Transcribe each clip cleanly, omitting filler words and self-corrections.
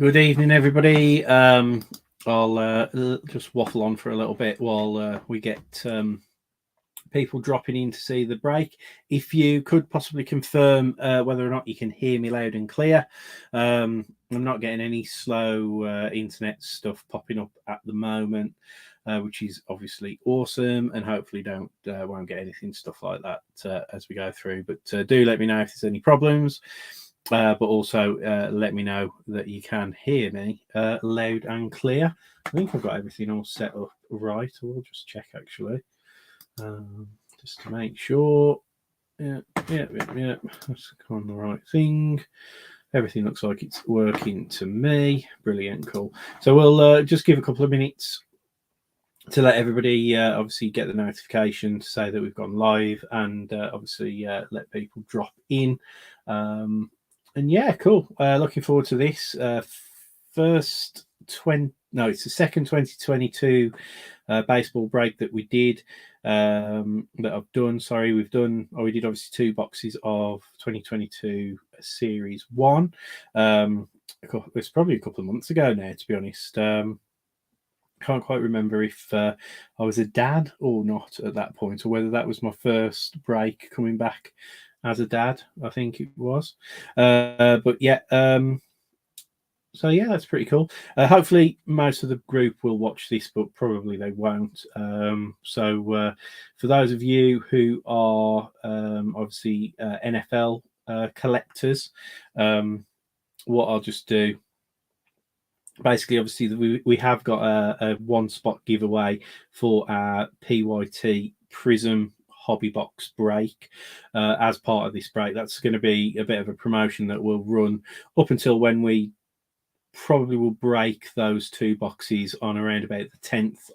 Good evening, everybody. I'll just waffle on for a little bit while we get people dropping in to see the break. If you could possibly confirm whether or not you can hear me loud and clear. I'm not getting any slow internet stuff popping up at the moment, which is obviously awesome, and hopefully won't get anything stuff like that as we go through. But do let me know if there's any problems. But also let me know that you can hear me loud and clear. I think I've got everything all set up right. We'll just check actually, just to make sure. Yeah. Let's go on the right thing. Everything looks like it's working to me. Brilliant, cool. So we'll just give a couple of minutes to let everybody obviously get the notification to say that we've gone live, and obviously let people drop in. And yeah, cool. Looking forward to this. It's the second 2022 baseball break that we did. That I've done. Sorry, we did obviously 2 boxes of 2022 Series 1. It's probably a couple of months ago now, to be honest. Can't quite remember if I was a dad or not at that point, or whether that was my first break coming back as a dad. I think it was. But yeah, so yeah, that's pretty cool. Hopefully most of the group will watch this, but probably they won't. So for those of you who are obviously NFL collectors, what I'll just do, basically, obviously, we have got a 1-spot giveaway for our PYT Prism Hobby Box break as part of this break. That's going to be a bit of a promotion that will run up until when we probably will break those 2 boxes on around about the 10th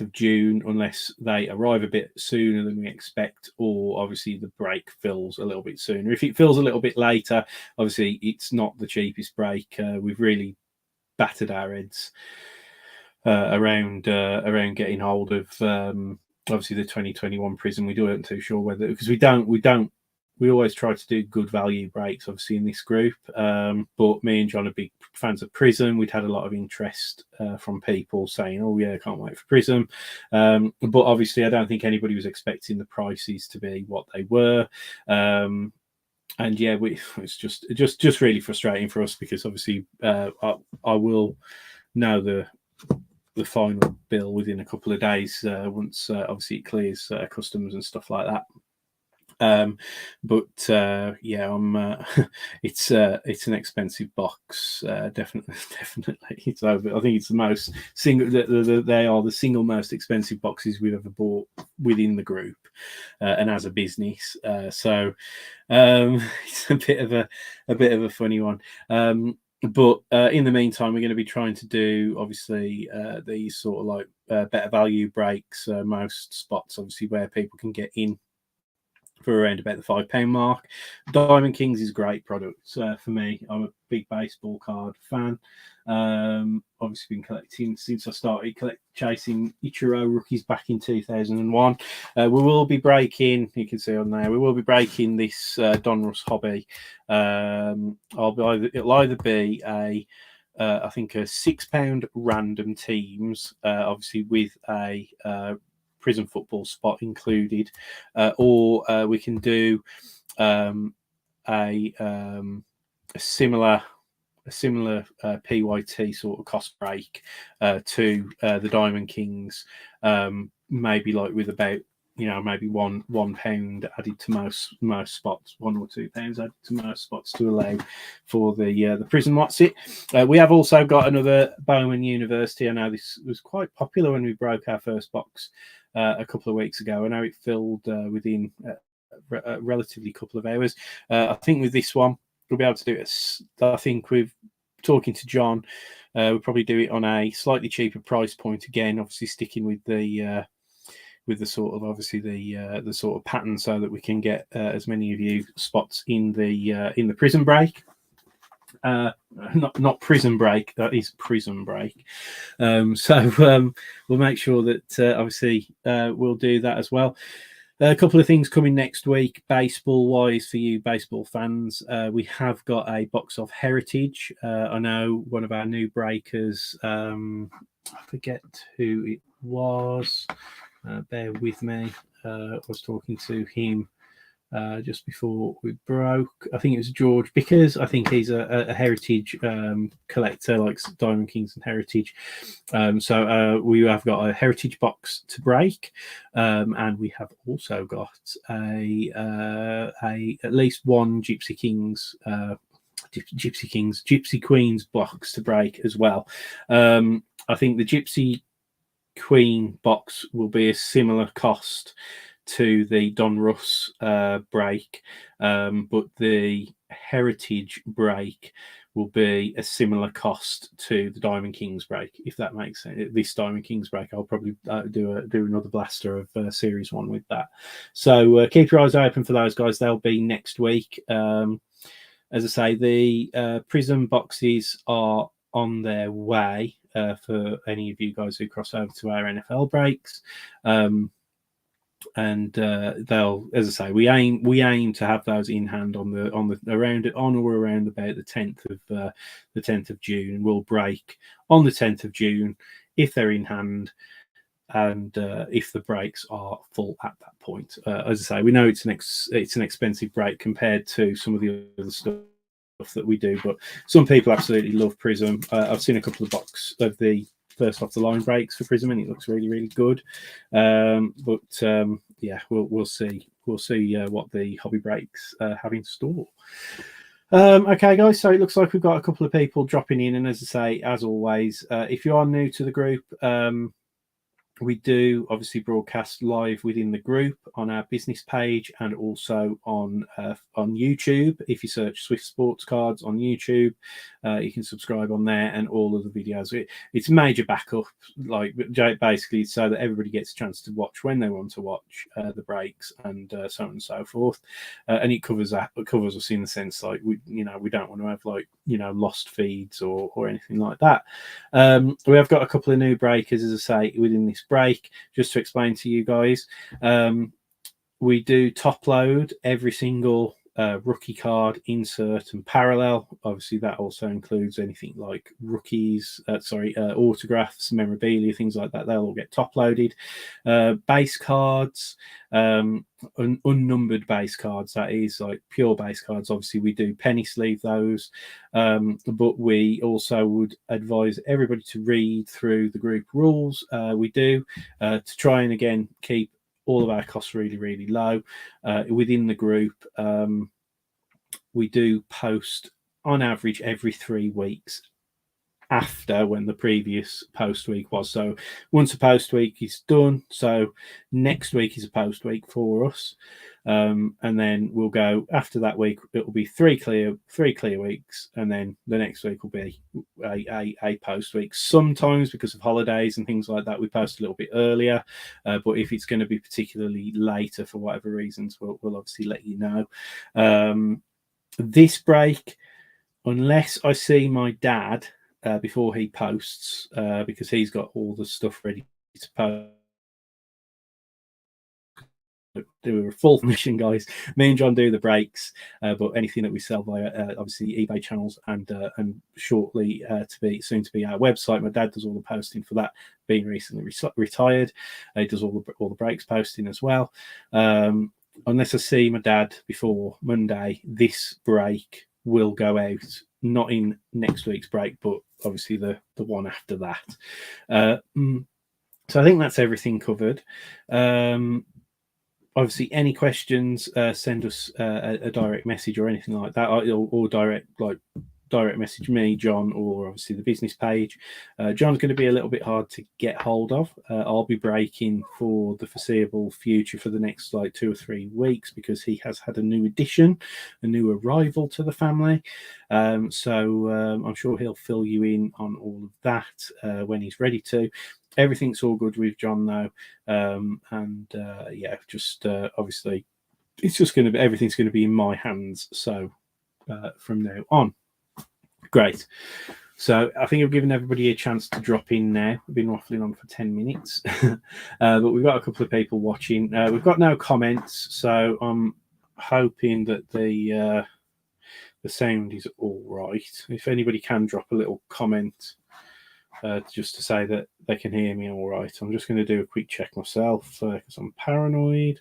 of June, unless they arrive a bit sooner than we expect, or obviously the break fills a little bit sooner. If it fills a little bit later, obviously it's not the cheapest break. We've really battered our heads around getting hold of obviously the 2021 Prism. We weren't too sure whether, because we always try to do good value breaks, obviously, in this group. But me and John are big fans of Prism. We'd had a lot of interest from people saying, "Oh yeah, I can't wait for Prism." But obviously, I don't think anybody was expecting the prices to be what they were. And yeah, it's just really frustrating for us, because obviously I will know the final bill within a couple of days once obviously it clears customs and stuff like that. But yeah, it's an expensive box. Definitely. It's over. I think it's the most they are the single most expensive boxes we've ever bought within the group, and as a business. So it's a bit of a funny one. But in the meantime, we're going to be trying to do obviously these sort of like better value breaks, most spots obviously where people can get in for around about the £5 mark. Diamond Kings is a great product for me. I'm a big baseball card fan. Obviously been collecting since I started chasing Ichiro rookies back in 2001. We will be breaking, you can see on there, we will be breaking this Donruss hobby. It'll either be I think a £6 random teams, obviously with a Prism football spot included, or we can do a similar PYT sort of cost break to the Diamond Kings, maybe like with about maybe £1 added to most spots, £1 or £2 added to most spots to allow for the Prism What's It. We have also got another Bowman University. I know this was quite popular when we broke our first box a couple of weeks ago. I know it filled within a relatively couple of hours. I think with this one we'll be able to do it. I think with talking to John, we'll probably do it on a slightly cheaper price point again, obviously sticking with the sort of obviously the sort of pattern, so that we can get as many of you spots in the Prism break. Not Prism break, that is Prism break. So we'll make sure that obviously we'll do that as well. A couple of things coming next week, baseball wise, for you baseball fans. We have got a box of Heritage. I know one of our new breakers, I forget who it was. Bear with me. I was talking to him just before we broke. I think it was George, because I think he's a Heritage collector, like Diamond Kings and Heritage. So we have got a Heritage box to break, and we have also got a at least one Gypsy Queens box to break as well. I think the Gypsy Queen box will be a similar cost to the Donruss break, but the Heritage break will be a similar cost to the Diamond Kings break, if that makes sense. This Diamond Kings break, I'll probably do another blaster of Series 1 with that. So keep your eyes open for those, guys. They'll be next week. As I say, the Prism boxes are on their way for any of you guys who cross over to our NFL breaks. And they'll, as I say, we aim to have those in hand on or around about the 10th of June. We'll break on the 10th of June if they're in hand, and if the breaks are full at that point. As I say, we know it's an expensive break compared to some of the other stuff that we do, but some people absolutely love Prism. I've seen a couple of boxes of the first off the line breaks for Prism, and it looks really, really good. Yeah, we'll see what the hobby breaks have in store. Okay, guys, so it looks like we've got a couple of people dropping in, and as I say, as always, if you are new to the group, we do obviously broadcast live within the group on our business page, and also on YouTube. If you search Swift Sports Cards on YouTube, you can subscribe on there, and all of the videos. It's major backup, like basically, so that everybody gets a chance to watch when they want to watch the breaks, and so on and so forth. And it covers us in the sense, like, we don't want to have, like, lost feeds or anything like that. We have got a couple of new breakers, as I say, within this break. Just to explain to you guys, we do top load every single rookie card, insert, and parallel. Obviously, that also includes anything like rookies, autographs, memorabilia, things like that. They'll all get top loaded. Base cards, unnumbered base cards, that is, like pure base cards. Obviously, we do penny sleeve those, but we also would advise everybody to read through the group rules. We do to try and, again, keep all of our costs really, really low within the group. We do post on average every 3 weeks after when the previous post week was. So once a post week is done, so next week is a post week for us, and then we'll go after that week. It will be three clear weeks, and then the next week will be a post week. Sometimes, because of holidays and things like that, we post a little bit earlier, but if it's going to be particularly later for whatever reasons, we'll obviously let you know. This break, unless I see my dad before he posts, because he's got all the stuff ready to post, do a full mission, guys. Me and John do the breaks, but anything that we sell via obviously eBay channels, and shortly soon to be our website, my dad does all the posting for that, being recently retired. He does all the breaks posting as well. Unless I see my dad before Monday, this break will go out, not in next week's break, but obviously the one after that. So I think that's everything covered. Obviously, any questions, send us a direct message or anything like that, or direct message me, John, or obviously the business page. John's going to be a little bit hard to get hold of. I'll be breaking for the foreseeable future for the next 2 or 3 weeks, because he has had a new addition, a new arrival to the family. So I'm sure he'll fill you in on all of that when he's ready to. Everything's all good with John now, just obviously it's just going to be, everything's going to be in my hands. So from now on, great. So I think I've given everybody a chance to drop in now. We've been waffling on for 10 minutes, but we've got a couple of people watching. We've got no comments, so I'm hoping that the sound is all right. If anybody can drop a little comment just to say that they can hear me all right. I'm just going to do a quick check myself because I'm paranoid,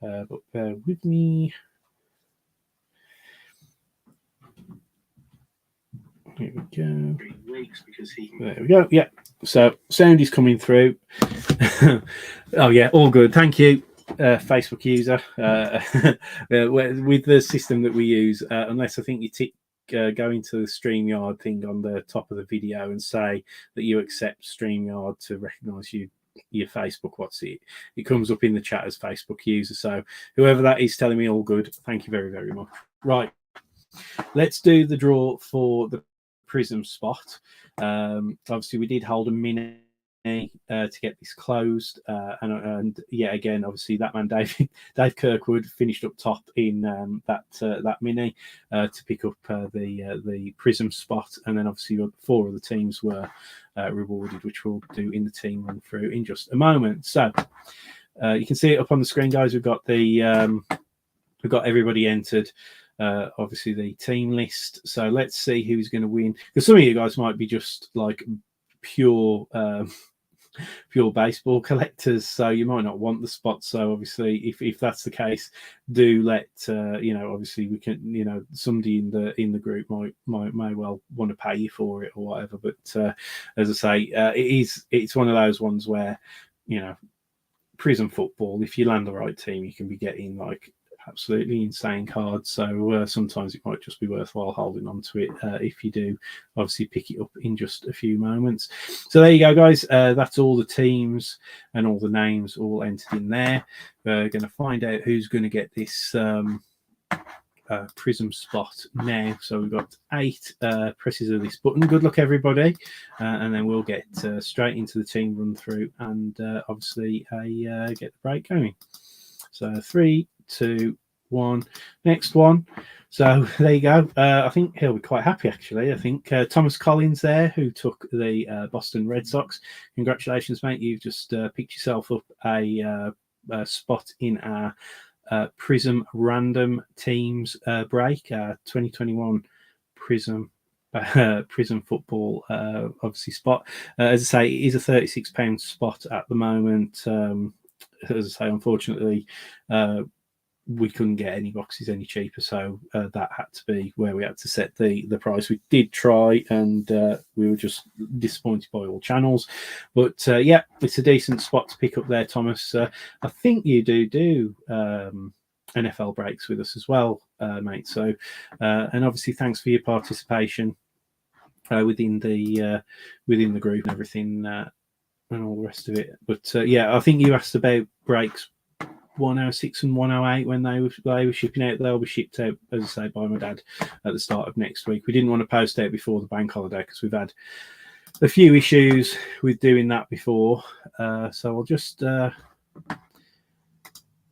but bear with me. Here we go. There we go. Yeah. So sound is coming through. Oh yeah, all good. Thank you, Facebook user. With the system that we use, unless I think you go into the StreamYard thing on the top of the video and say that you accept StreamYard to recognise your Facebook. It comes up in the chat as Facebook user. So whoever that is telling me all good. Thank you very, very much. Right. Let's do the draw for the Prism spot. Obviously, we did hold a mini to get this closed, and yeah, again, obviously that man Dave Kirkwood finished up top in that mini to pick up the Prism spot, and then obviously 4 of the teams were rewarded, which we'll do in the team run through in just a moment. So you can see it up on the screen, guys. We've got everybody entered. Obviously the team list. So let's see who's going to win. Because some of you guys might be just like pure baseball collectors, so you might not want the spot. So obviously, if that's the case, do let obviously we can somebody in the group may well want to pay you for it or whatever. But as I say, it's one of those ones where Prism football. If you land the right team, you can be getting like absolutely insane cards. So sometimes it might just be worthwhile holding on to it if you do obviously pick it up in just a few moments. So there you go, guys. That's all the teams and all the names all entered in there. We're going to find out who's going to get this Prism spot now. So we've got 8 presses of this button. Good luck, everybody. And then we'll get straight into the team run through and obviously get the break going. So 3, 2, 1. Next one. So there you go. I think he'll be quite happy, actually. I think Thomas Collins there, who took the Boston Red Sox. Congratulations, mate. You've just picked yourself up a spot in our Prism Random Teams break, 2021 Prism football obviously spot. As I say, it is a £36 spot at the moment. As I say, unfortunately, we couldn't get any boxes any cheaper, so that had to be where we had to set the price. We did try, and we were just disappointed by all channels. But yeah, it's a decent spot to pick up there, Thomas. I think you do NFL breaks with us as well, mate. So, and obviously, thanks for your participation within the group and everything. And all the rest of it. But yeah, I think you asked about breaks 106 and 108 when they were shipping out. They'll be shipped out, as I say, by my dad at the start of next week. We didn't want to post out before the bank holiday because we've had a few issues with doing that before. So I'll just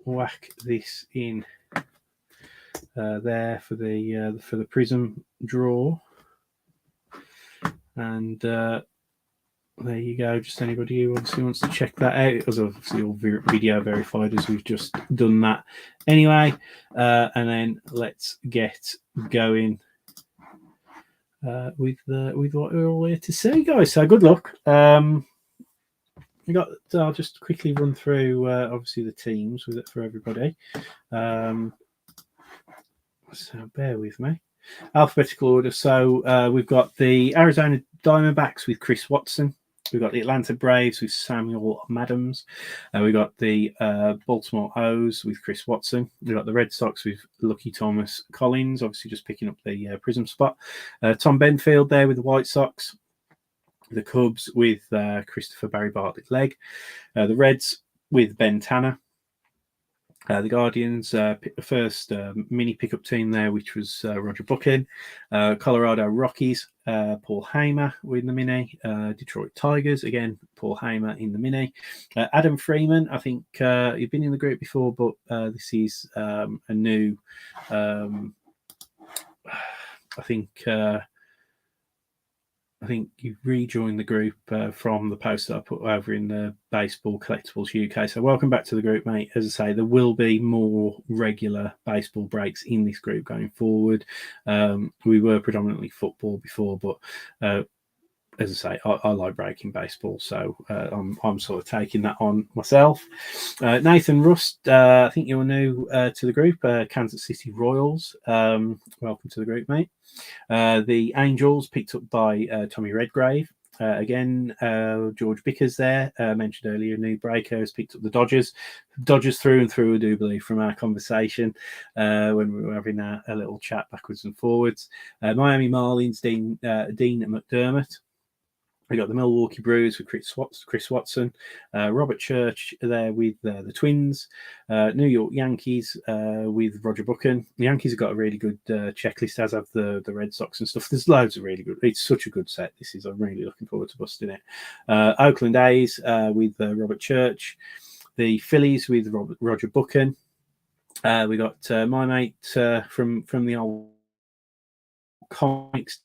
whack this in there for the Prism draw, and there you go. Just anybody who obviously wants to check that out. It was obviously all video verified as we've just done that anyway. And then let's get going with what we're all here to see, guys. So good luck. I'll just quickly run through obviously the teams with it for everybody. So bear with me. Alphabetical order. So we've got the Arizona Diamondbacks with Chris Watson. We've got the Atlanta Braves with Samuel Madams. We've got the Baltimore O's with Chris Watson. We've got the Red Sox with Lucky Thomas Collins, obviously just picking up the Prism spot. Tom Benfield there with the White Sox. The Cubs with Christopher Barry Bartlett Legg. The Reds with Ben Tanner. The Guardians picked the first mini pickup team there, which was Roger Buchan. Colorado Rockies, Paul Hamer with the mini. Detroit Tigers, again, Paul Hamer in the mini. Adam Freeman, I think you've been in the group before, but this is a new, I think, I think you rejoined the group from the post that I put over in the Baseball Collectibles UK. So welcome back to the group, mate. As I say, there will be more regular baseball breaks in this group going forward. We were predominantly football before, but as I say, I like breaking baseball, so I'm sort of taking that on myself. Nathan Rust, I think you're new to the group, Kansas City Royals. Welcome to the group, mate. The Angels, picked up by Tommy Redgrave. Again, George Bickers there, mentioned earlier, new breakers, picked up the Dodgers. Dodgers through and through, I do believe, from our conversation when we were having a little chat backwards and forwards. Miami Marlins, Dean McDermott. We got the Milwaukee Brewers with Chris Watson, Robert Church there with the Twins, New York Yankees with Roger Buchan. The Yankees have got a really good checklist, as have the Red Sox and stuff. There's loads of really good. It's such a good set. I'm really looking forward to busting it. Oakland A's with Robert Church, the Phillies with Roger Buchan. We got my mate from the old comics,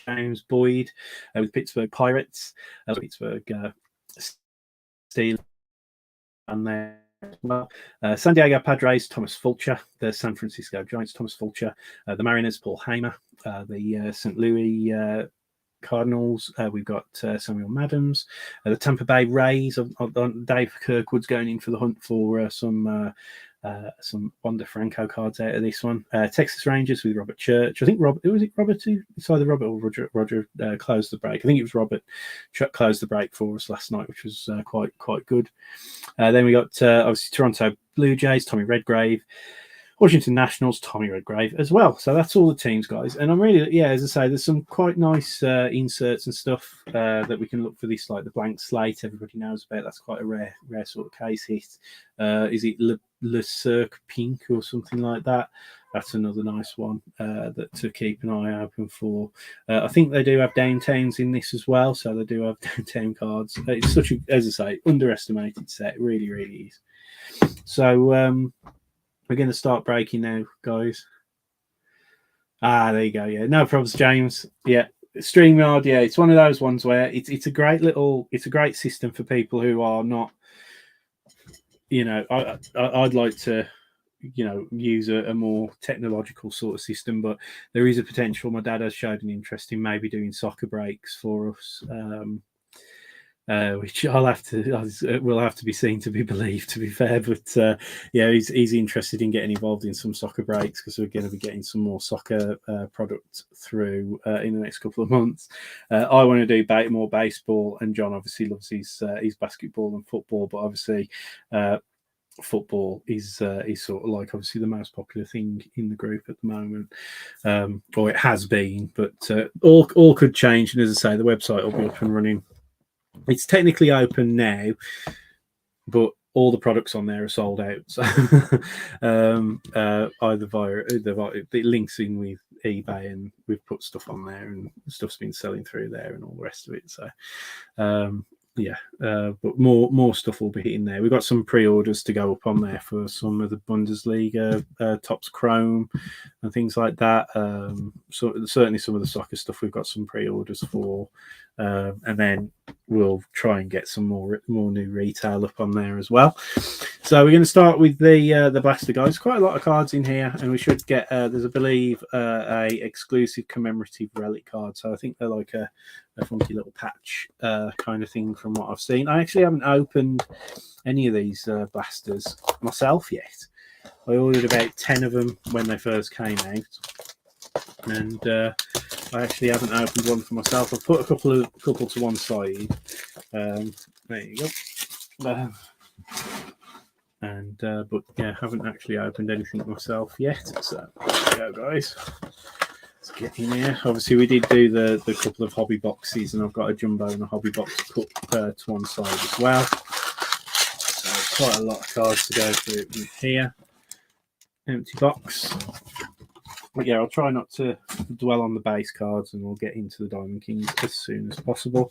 James Boyd with Pittsburgh Pirates, Pittsburgh Steelers, and there as well. San Diego Padres, Thomas Fulcher. The San Francisco Giants, Thomas Fulcher. The Mariners, Paul Hamer. The St. Louis Cardinals, we've got Samuel Madams. The Tampa Bay Rays, Dave Kirkwood's going in for the hunt for some Wander Franco cards out of this one. Texas Rangers with Robert Church. I think Robert who? It's either Robert or Roger closed the break. I think it was Robert closed the break for us last night, which was quite good. Then we got obviously Toronto Blue Jays, Tommy Redgrave. Washington Nationals, Tommy Redgrave as well. So that's all the teams, guys. And I'm really, as I say, there's some quite nice inserts and stuff that we can look for this, like the blank slate everybody knows about. That's quite a rare sort of case hit. Is it Le Cirque Pink or something like that? That's another nice one that to keep an eye open for. I think they do have downtowns in this as well. So they do have downtown cards. It's such a, as I say, underestimated set. It really, really is. So, we're going to start breaking now, guys. There you go. Yeah, no problems, James. Yeah, StreamYard. Yeah, it's one of those ones where it's a great system for people who are not. I'd like to, use a more technological sort of system, but there is a potential. My dad has showed an interest in maybe doing soccer breaks for us. Which will have to be seen to be believed, to be fair. But he's interested in getting involved in some soccer breaks because we're going to be getting some more soccer product through in the next couple of months. I want to do more baseball, and John obviously loves his basketball and football, but obviously football is sort of like obviously the most popular thing in the group at the moment, or it has been. But all could change, and as I say, the website will be up and running. It's technically open now, but all the products on there are sold out. So either via the links in with eBay, and we've put stuff on there, and stuff's been selling through there, and all the rest of it. So but more stuff will be hitting there. We've got some pre-orders to go up on there for some of the Bundesliga Topps Chrome and things like that. So certainly some of the soccer stuff we've got some pre-orders for, and then we'll try and get some more new retail up on there as well. So we're going to start with the blaster, guys. Quite a lot of cards in here, and we should get there's, I believe, a exclusive commemorative relic card. So I think they're like a funky little patch kind of thing from what I've seen. I actually haven't opened any of these blasters myself yet. I ordered about 10 of them when they first came out, and I actually haven't opened one for myself. I've put a couple to one side. There you go. But haven't actually opened anything myself yet. So there you go, guys. Let's get in here. Obviously, we did do the couple of hobby boxes, and I've got a jumbo and a hobby box put to one side as well. So quite a lot of cards to go through in here. Empty box. But I'll try not to dwell on the base cards, and we'll get into the Diamond Kings as soon as possible.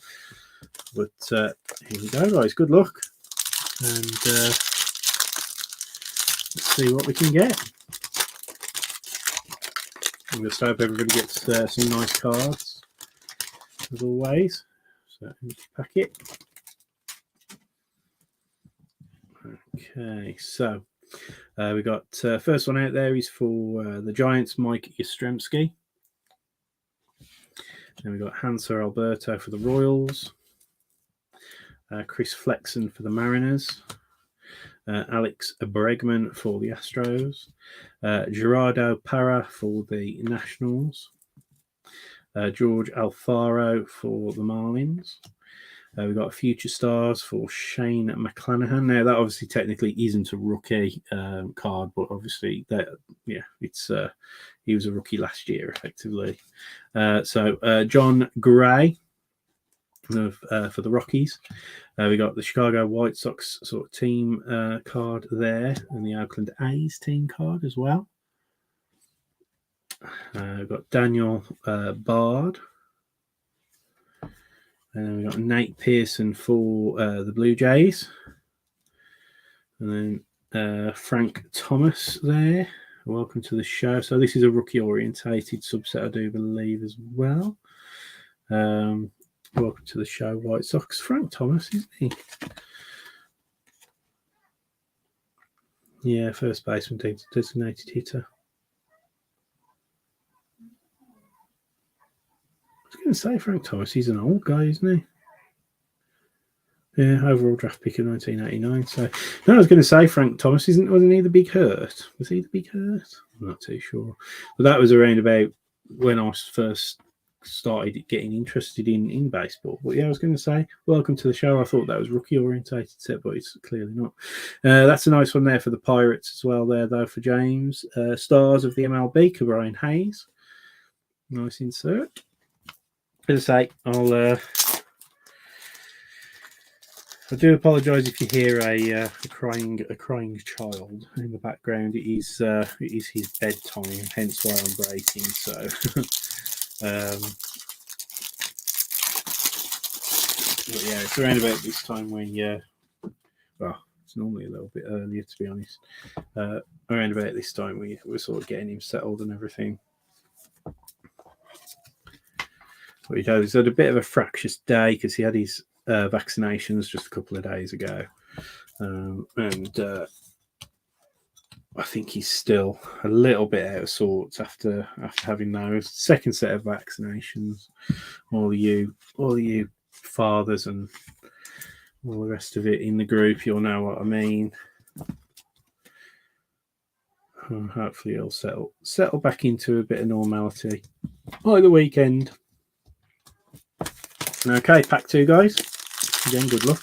But here we go, guys. Good luck, and let's see what we can get. I'm just hope everybody gets some nice cards. as always. So empty packet. Okay, so we got first one out there is for the Giants, Mike Yastrzemski. Then we got Hanser Alberto for the Royals, Chris Flexen for the Mariners, Alex Bregman for the Astros, Gerardo Parra for the Nationals, George Alfaro for the Marlins. We've got Future Stars for Shane McClanahan. Now, that obviously technically isn't a rookie card, but obviously, it's he was a rookie last year, effectively. So John Gray for the Rockies. We got the Chicago White Sox sort of team card there, and the Oakland A's team card as well. We've got Daniel Bard. And then we've got Nate Pearson for the Blue Jays. And then Frank Thomas there. Welcome to the show. So this is a rookie-orientated subset, I do believe, as well. Welcome to the show, White Sox. Frank Thomas, isn't he? Yeah, first baseman, designated hitter. I was going to say Frank Thomas, he's an old guy, isn't he? Yeah, overall draft pick of 1989. So, no, I was going to say Frank Thomas wasn't he the big hurt? Was he the big hurt? I'm not too sure. But that was around about when I first started getting interested in baseball. But yeah, I was going to say, welcome to the show. I thought that was rookie orientated set, but it's clearly not. That's a nice one there for the Pirates as well there, though, for James. Stars of the MLB, Brian Hayes. Nice insert. As I say, I do apologise if you hear a crying child in the background. It is his bedtime, hence why I'm breaking. So, but yeah, it's around about this time when it's normally a little bit earlier, to be honest. Around about this time we're sort of getting him settled and everything. But he's had a bit of a fractious day because he had his vaccinations just a couple of days ago, and I think he's still a little bit out of sorts after having those second set of vaccinations. All you fathers and all the rest of it in the group, you'll know what I mean. Hopefully he'll settle back into a bit of normality by the weekend. Okay, pack 2, guys. Again, good luck.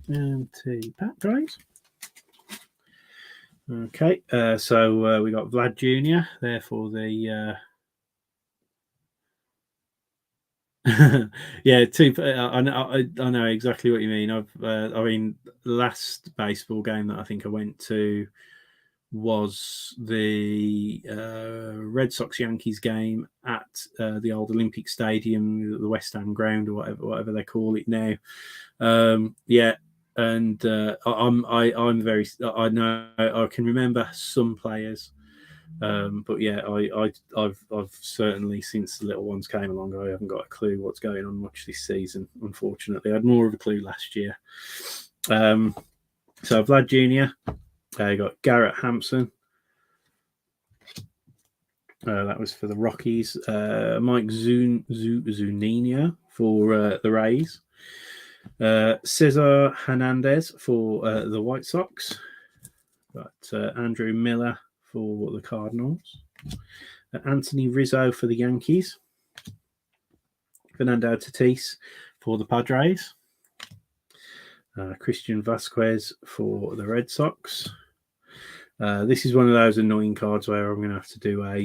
Empty pack, guys. Okay, so we got Vlad Jr. there for the yeah, I know exactly what you mean. The last baseball game that I think I went to was the Red Sox Yankees game at the old Olympic Stadium, the West Ham ground, or whatever they call it now. Yeah, and I'm very. I know I can remember some players. But yeah, I've certainly, since the little ones came along, I haven't got a clue what's going on much this season. Unfortunately, I had more of a clue last year. So Vlad Jr. You got Garrett Hampson. That was for the Rockies. Mike Zunino for the Rays. Cesar Hernandez for the White Sox. Got Andrew Miller for the Cardinals. Anthony Rizzo for the Yankees. Fernando Tatis for the Padres. Christian Vasquez for the Red Sox. This is one of those annoying cards where I'm going to have to do a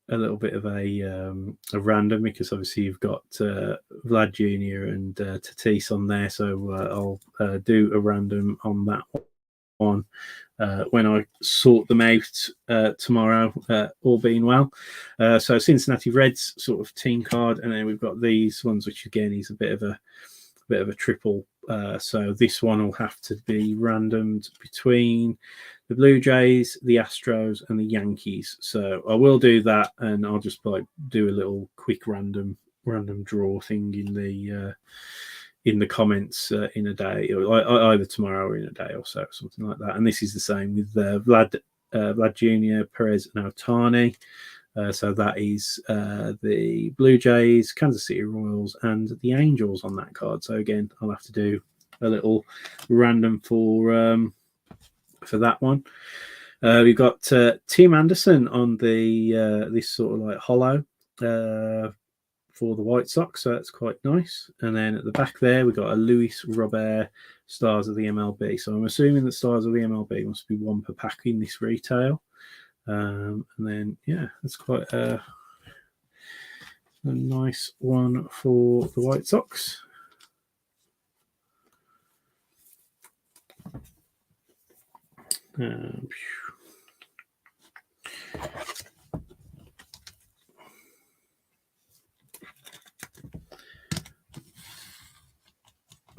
little bit of a random, because obviously you've got Vlad Jr. and Tatis on there, so I'll do a random on that one when I sort them out tomorrow, all being well. So Cincinnati Reds sort of team card, and then we've got these ones, which again is a bit of a triple So this one will have to be randomed between the Blue Jays, the Astros, and the Yankees. So I will do that, and I'll just like do a little quick random draw thing in the comments in a day, or either tomorrow or in a day or so, something like that. And this is the same with Vlad Jr., Perez, and Ohtani. So that is the Blue Jays, Kansas City Royals, and the Angels on that card. So again, I'll have to do a little random for that one. We've got Tim Anderson on the this sort of like hollow for the White Sox, so that's quite nice. And then at the back there, we've got a Luis Robert Stars of the MLB. So I'm assuming that Stars of the MLB must be one per pack in this retail. And then, yeah, that's quite a nice one for the White Sox.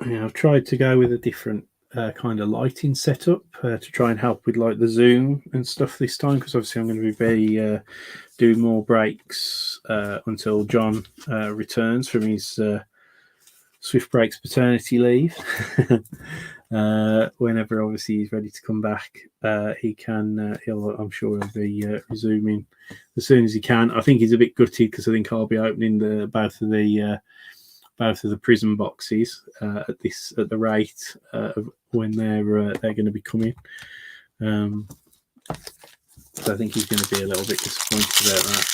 Yeah, I've tried to go with a different kind of lighting setup to try and help with like the zoom and stuff this time, because obviously I'm going to be doing more breaks until John returns from his Swift Breaks paternity leave. Whenever obviously he's ready to come back, he can. I'm sure he'll be resuming as soon as he can. I think he's a bit gutted because I think I'll be opening both of the prison boxes at the rate of when they're going to be coming. So I think he's going to be a little bit disappointed about that.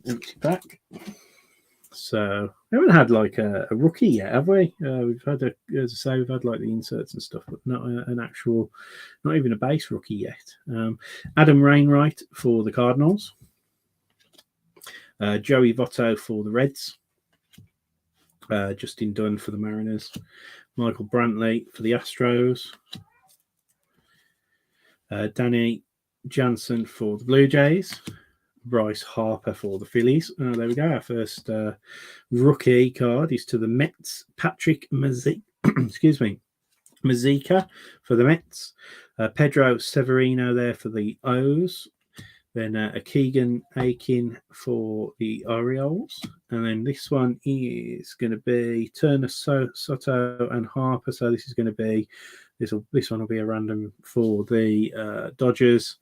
Empty pack. So we haven't had like a rookie yet, have we? We've had as I say, we've had like the inserts and stuff, but not an actual, not even a base rookie yet. Adam Wainwright for the Cardinals. Joey Votto for the Reds. Justin Dunn for the Mariners. Michael Brantley for the Astros. Danny Jansen for the Blue Jays. Bryce Harper for the Phillies. There we go. Our first rookie card is to the Mets. Patrick Mazeika for the Mets. Pedro Severino there for the O's. Then a Keegan Aiken for the Orioles. And then this one is going to be Turner, Soto, and Harper. So this is going to be, this one will be a random for the Dodgers,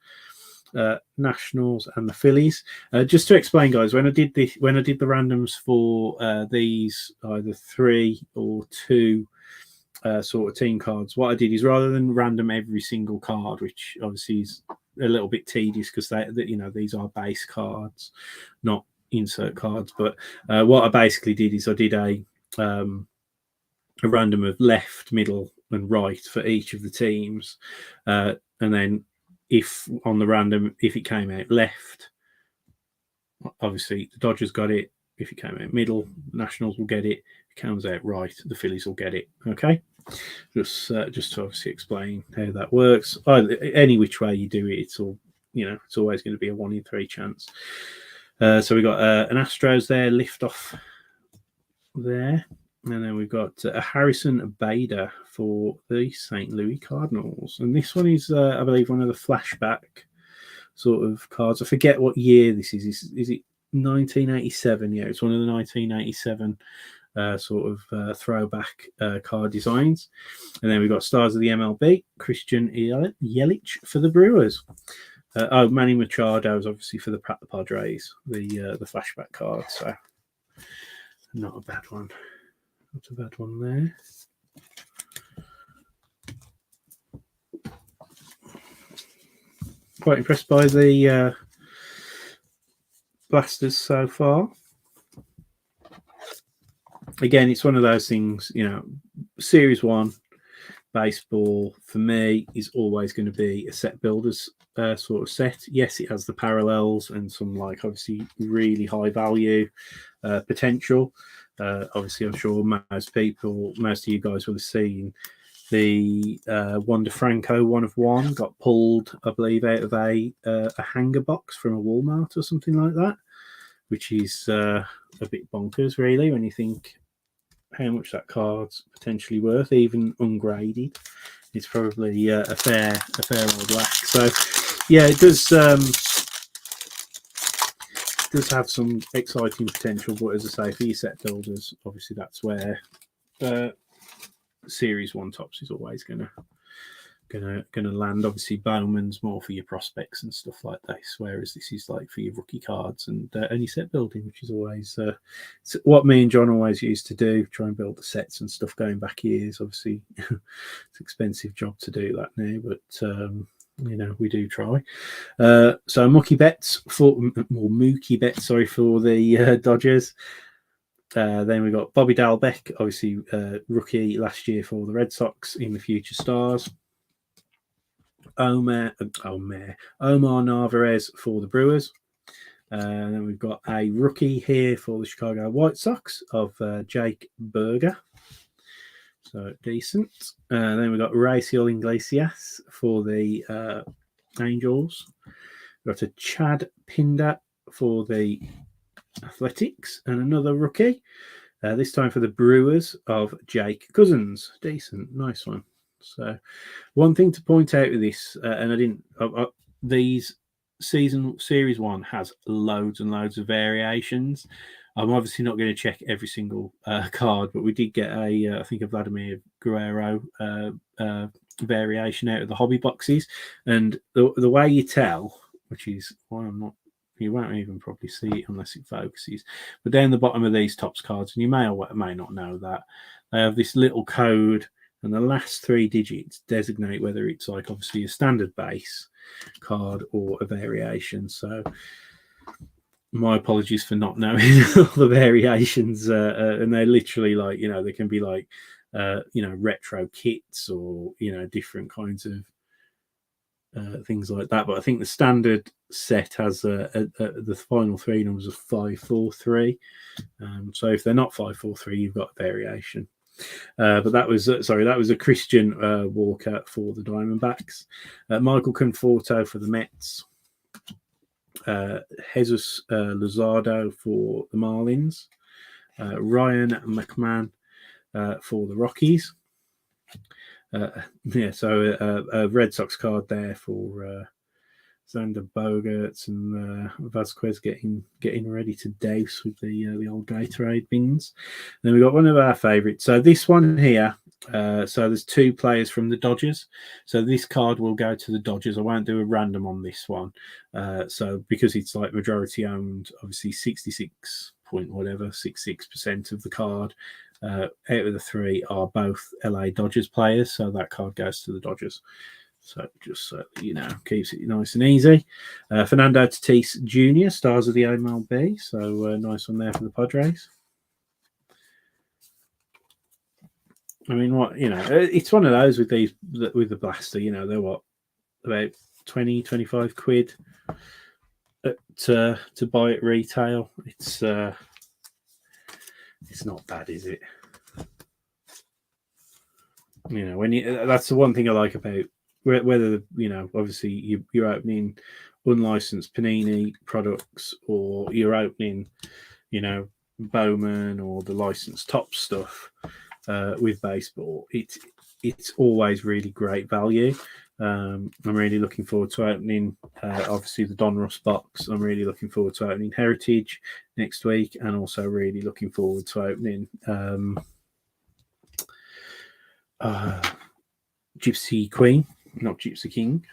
Nationals, and the Phillies. Just to explain, guys, when I did the randoms for these either 3 or 2 sort of team cards, what I did is rather than random every single card, which obviously is a little bit tedious because these are base cards, not insert cards. But what I basically did is I did a random of left, middle, and right for each of the teams, and then if on the random, if it came out left, obviously the Dodgers got it. If it came out middle, the Nationals will get it. If it comes out right, the Phillies will get it. Okay, just to obviously explain how that works. Any which way you do it, it's all, it's always going to be a 1 in 3 chance. So we got an Astros there, lift off there. And then we've got a Harrison Bader for the St. Louis Cardinals. And this one is, I believe, one of the flashback sort of cards. I forget what year this is. Is it 1987? Yeah, it's one of the 1987 sort of throwback card designs. And then we've got Stars of the MLB, Christian Yelich for the Brewers. Manny Machado is obviously for the Padres, the flashback card. So not a bad one. Not a bad one there. Quite impressed by the blasters so far. Again, it's one of those things, Series 1 baseball for me is always going to be a set builders sort of set. Yes, it has the parallels and some obviously really high value potential. Obviously, I'm sure most of you guys will have seen the Wander Franco 1 of 1 got pulled, I believe, out of a hanger box from a Walmart or something like that. which is a bit bonkers, really, when you think how much that card's potentially worth, even ungraded. It's probably a fair old whack. So, yeah, it does have some exciting potential. But as I say, for your set builders, obviously that's where Series 1 Topps is always gonna land. Obviously, Bowman's more for your prospects and stuff like this, whereas this is like for your rookie cards and your set building, which is always what me and John always used to do, try and build the sets and stuff going back years. Obviously, it's an expensive job to do that now, but we do try. So Mookie Betts for the Dodgers. Then we got Bobby Dalbec, obviously rookie last year for the Red Sox in the Future Stars. Omar Narvaez for the Brewers. Then we've got a rookie here for the Chicago White Sox of Jake Burger. So decent. Then we've got Raciel Iglesias for the Angels. We've got a Chad Pinder for the Athletics and another rookie. This time for the Brewers of Jake Cousins. Decent. Nice one. So, one thing to point out with this, and I didn't, these Series 1 has loads and loads of variations. I'm obviously not going to check every single card, but we did get I think a Vladimir Guerrero variation out of the hobby boxes. And the way you tell, which is why you won't even probably see it unless it focuses, but down the bottom of these Topps cards, and you may or may not know that, they have this little code, and the last 3 digits designate whether it's like obviously a standard base card or a variation. So my apologies for not knowing all the variations, and they're literally like, they can be like retro kits or different kinds of things like that. But I think the standard set has the final 3 numbers of 543. So if they're not 543, you've got a variation. But that was a Christian Walker for the Diamondbacks, Michael Conforto for the Mets, Jesus Luzardo for the Marlins, Ryan McMahon for the Rockies. So a Red Sox card there for Xander Bogaerts and Vasquez getting ready to douse with the old Gatorade bins. Then we got one of our favourites. So this one here. So there's 2 players from the Dodgers. So this card will go to the Dodgers. I won't do a random on this one. So because it's like majority owned, obviously 66% of the card. Out of the 3 are both LA Dodgers players. So that card goes to the Dodgers. So just so keeps it nice and easy. Fernando Tatis Jr., stars of the MLB. So nice one there for the Padres. I mean, it's one of those with the blaster. They're what, about 20, 25 quid to buy at retail. It's not bad, is it? That's the one thing I like about whether obviously you're opening unlicensed Panini products or you're opening Bowman or the licensed Topps stuff with baseball, it's always really great value. I'm really looking forward to opening obviously the Donruss box. I'm really looking forward to opening Heritage next week, and also really looking forward to opening Gypsy Queen, not Gypsy King.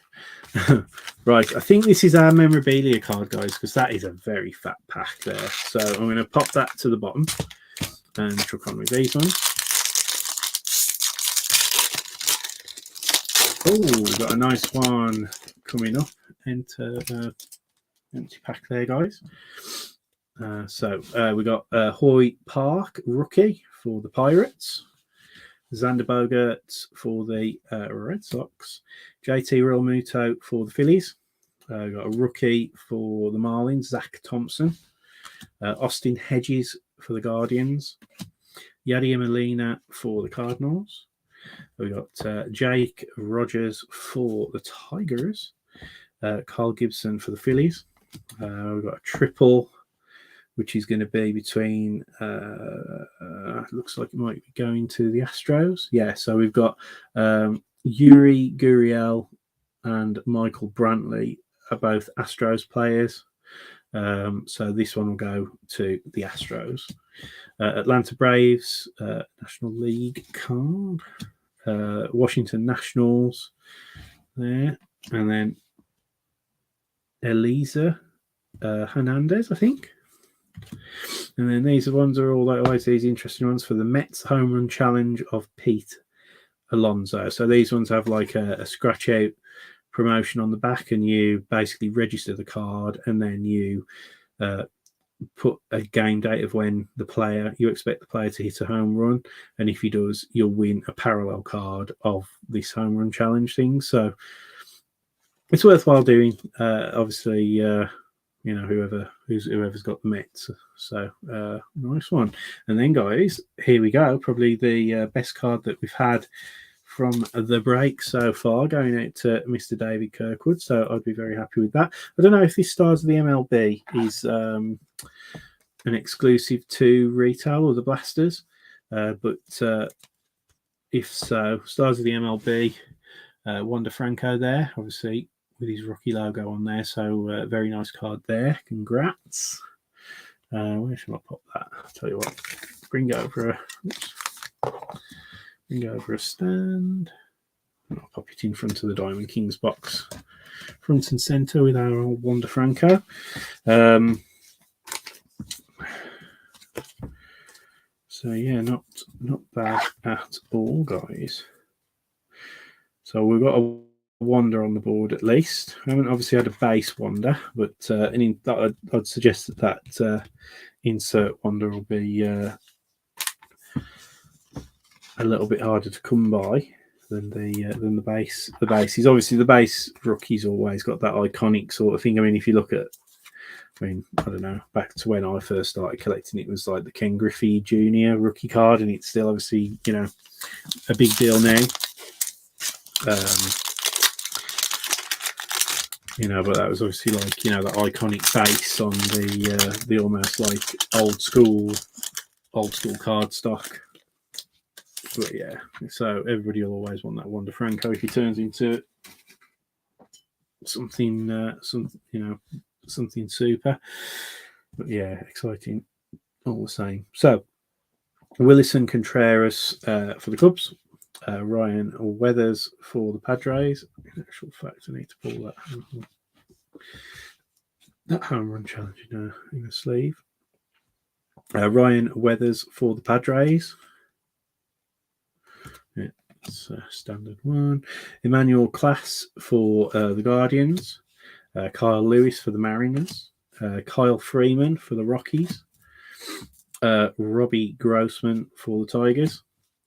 Right, I think this is our memorabilia card, guys, because that is a very fat pack there. So I'm going to pop that to the bottom and truck on with these ones. Oh, we've got a nice one coming up into empty pack there, guys. So we got Hoy Park rookie for the Pirates, Xander Bogaerts for the Red Sox, JT Realmuto for the Phillies. We've got a rookie for the Marlins, Zach Thompson, Austin Hedges for the Guardians, Yadier Molina for the Cardinals. We've got Jake Rogers for the Tigers, Carl Gibson for the Phillies. We've got a triple which is going to be between, looks like it might be going to the Astros. Yeah, so we've got Yuri Gurriel and Michael Brantley are both Astros players. So this one will go to the Astros. Atlanta Braves, National League card. Washington Nationals there. And then Elisa Hernandez, I think. And then these ones are all always these interesting ones for the Mets home run challenge of Pete Alonso. So these ones have like a scratch out promotion on the back, and you basically register the card, and then you put a game date of when you expect the player to hit a home run, and if he does, you'll win a parallel card of this home run challenge thing. So it's worthwhile doing. Obviously, whoever's got the Mets. So nice one. And then, guys, here we go. Probably the best card that we've had from the break so far, going out to Mr. David Kirkwood. So I'd be very happy with that. I don't know if this Stars of the MLB is an exclusive to retail or the Blasters, but if so, Stars of the MLB, Wander Franco there, obviously with his rookie logo on there. So very nice card there. Congrats. Where should I pop that? I'll tell you what. Bring it over a stand. I'll pop it in front of the Diamond Kings box, front and centre with our old Wander Franco. So yeah, not bad at all, guys. So we've got a Wander on the board at least. I haven't obviously had a base Wander, but I'd suggest that insert Wander will be a little bit harder to come by than the base. The base is obviously the base rookie's always got that iconic sort of thing. I mean, if you look at, I don't know, back to when I first started collecting, it was like the Ken Griffey Jr. rookie card, and it's still obviously, a big deal now. But that was obviously like, the iconic base on the almost like old school card stock. But yeah, so everybody will always want that Wander Franco if he turns into something, something super. But yeah, exciting all the same. So Willison Contreras for the Cubs, Ryan Weathers for the Padres. In actual fact, I need to pull that home run challenge in a sleeve. Ryan Weathers for the Padres. Yeah, it's a standard one. Emmanuel Class for the Guardians. Kyle Lewis for the Mariners. Kyle Freeman for the Rockies. Robbie Grossman for the Tigers.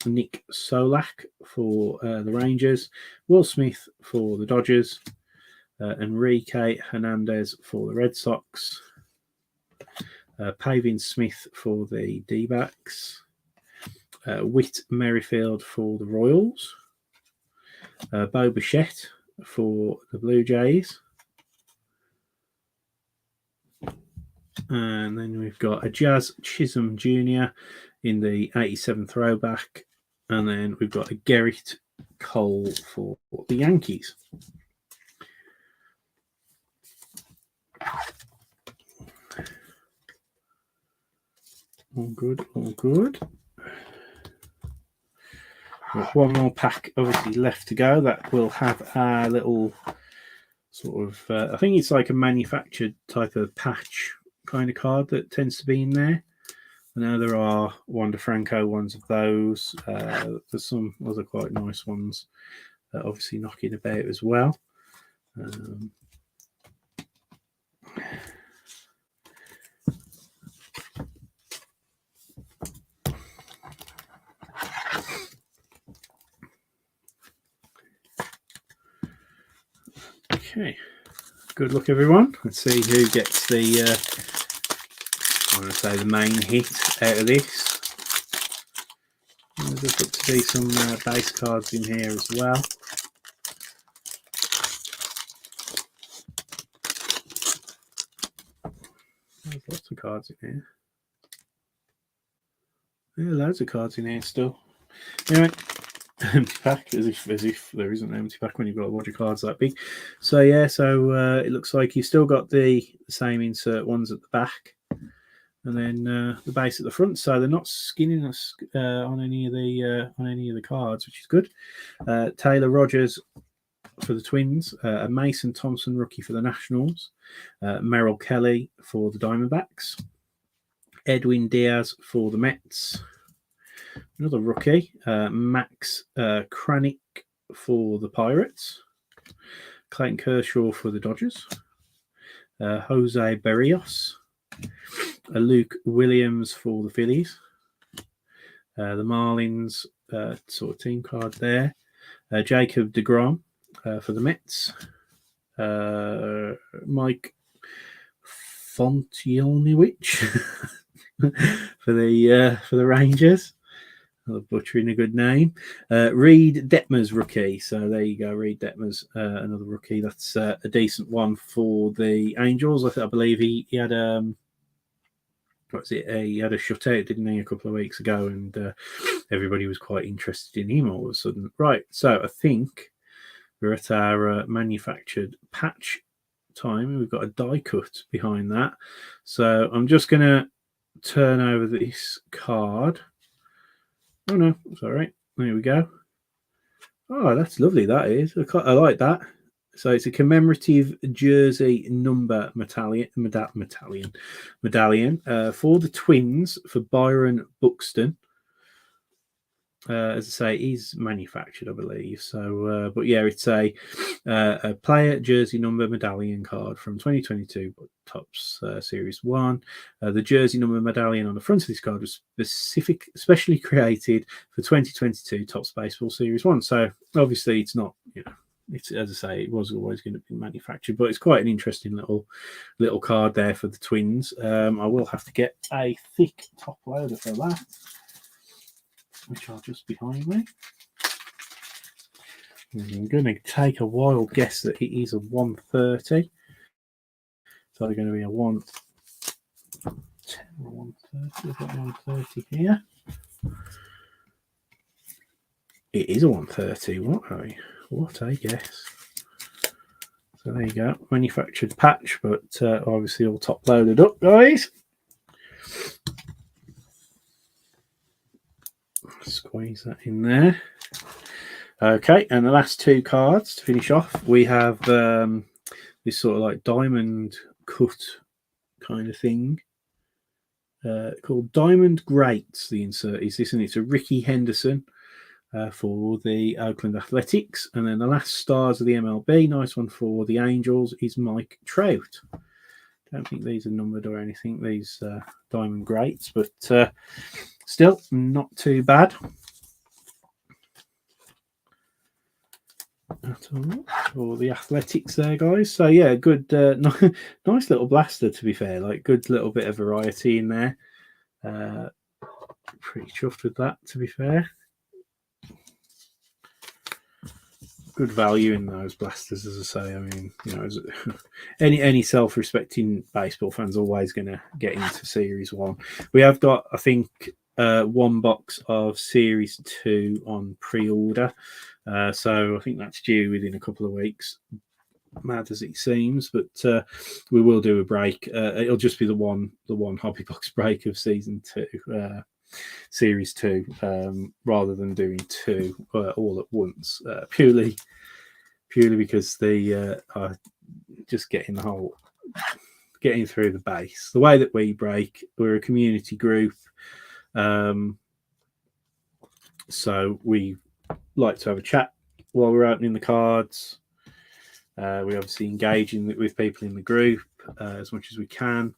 Nick Solak for the Rangers. Will Smith for the Dodgers. Enrique Hernandez for the Red Sox. Pavin Smith for the D-backs. Whit Merrifield for the Royals. Bo Bichette for the Blue Jays. And then we've got a Jazz Chisholm Jr. in the 87 throwback. And then we've got a Gerrit Cole for the Yankees. All good, all good. Got one more pack obviously left to go. That will have a little sort of, I think it's like a manufactured type of patch kind of card that tends to be in there. I know there are Wander Franco ones of those. There's some other quite nice ones obviously knocking about as well. Okay, good luck everyone. Let's see who gets the the main hit out of this. There's got to be some base cards in here as well. There's lots of cards in here. Yeah, loads of cards in here still. Anyway, empty pack, as if there isn't an empty pack when you've got a lot of cards that big. So yeah, it looks like you've still got the same insert ones at the back, and then the base at the front. So they're not skinning us on any of the cards, which is good. Taylor Rogers for the Twins, a Mason Thompson rookie for the Nationals, Merrill Kelly for the Diamondbacks, Edwin Diaz for the Mets, another rookie, Max Kranick for the Pirates, Clayton Kershaw for the Dodgers, Jose Berrios, Luke Williams for the Phillies, the Marlins sort of team card there, Jacob deGrom for the Mets, Mike Fontielniewicz for the Rangers. Another butchering a good name. Reed Detmers rookie. So there you go, Reed Detmers, another rookie. That's a decent one for the Angels. I believe he had he had a shutout, didn't he, a couple of weeks ago, and everybody was quite interested in him all of a sudden. Right, so I think we're at our manufactured patch time. We've got a die cut behind that. So I'm just going to turn over this card. Oh, no, it's all right. There we go. Oh, that's lovely, that is. I like that. So it's a commemorative jersey number medallion for the Twins for Byron Buxton. As I say, he's manufactured, I believe. So, but yeah, it's a player jersey number medallion card from 2022 Topps Series 1. The jersey number medallion on the front of this card was specially created for 2022 Topps Baseball Series 1. So obviously it's not, it's, as I say, it was always going to be manufactured, but it's quite an interesting little card there for the Twins. I will have to get a thick top loader for that, which are just behind me. I'm going to take a wild guess that it is a 130. So they're going to be a 110 or 130. I've got 130 here. It is a 130. What a guess. So there you go. Manufactured patch, but obviously all top loaded up, guys. Squeeze that in there. Okay, and the last two cards to finish off, we have this sort of like diamond cut kind of thing called Diamond Greats. The insert is this, and it's a Ricky Henderson for the Oakland Athletics. And then the last stars of the MLB, nice one for the Angels, is Mike Trout. Don't think these are numbered or anything, these Diamond Greats, but still not too bad. For the Athletics there, guys. So yeah, good, nice little blaster, to be fair. Like, good little bit of variety in there. Pretty chuffed with that, to be fair. Good value in those blasters, as I say. I mean, any self-respecting baseball fan's always going to get into Series 1. We have got, I think, one box of Series 2 on pre-order. So I think that's due within a couple of weeks, mad as it seems, but we will do a break. It'll just be the one hobby box break of Season 2, Series 2, rather than doing two all at once, purely because they are just getting through the base. The way that we break, we're a community group, so we like to have a chat while we're opening the cards. We obviously engage with people in the group as much as we can.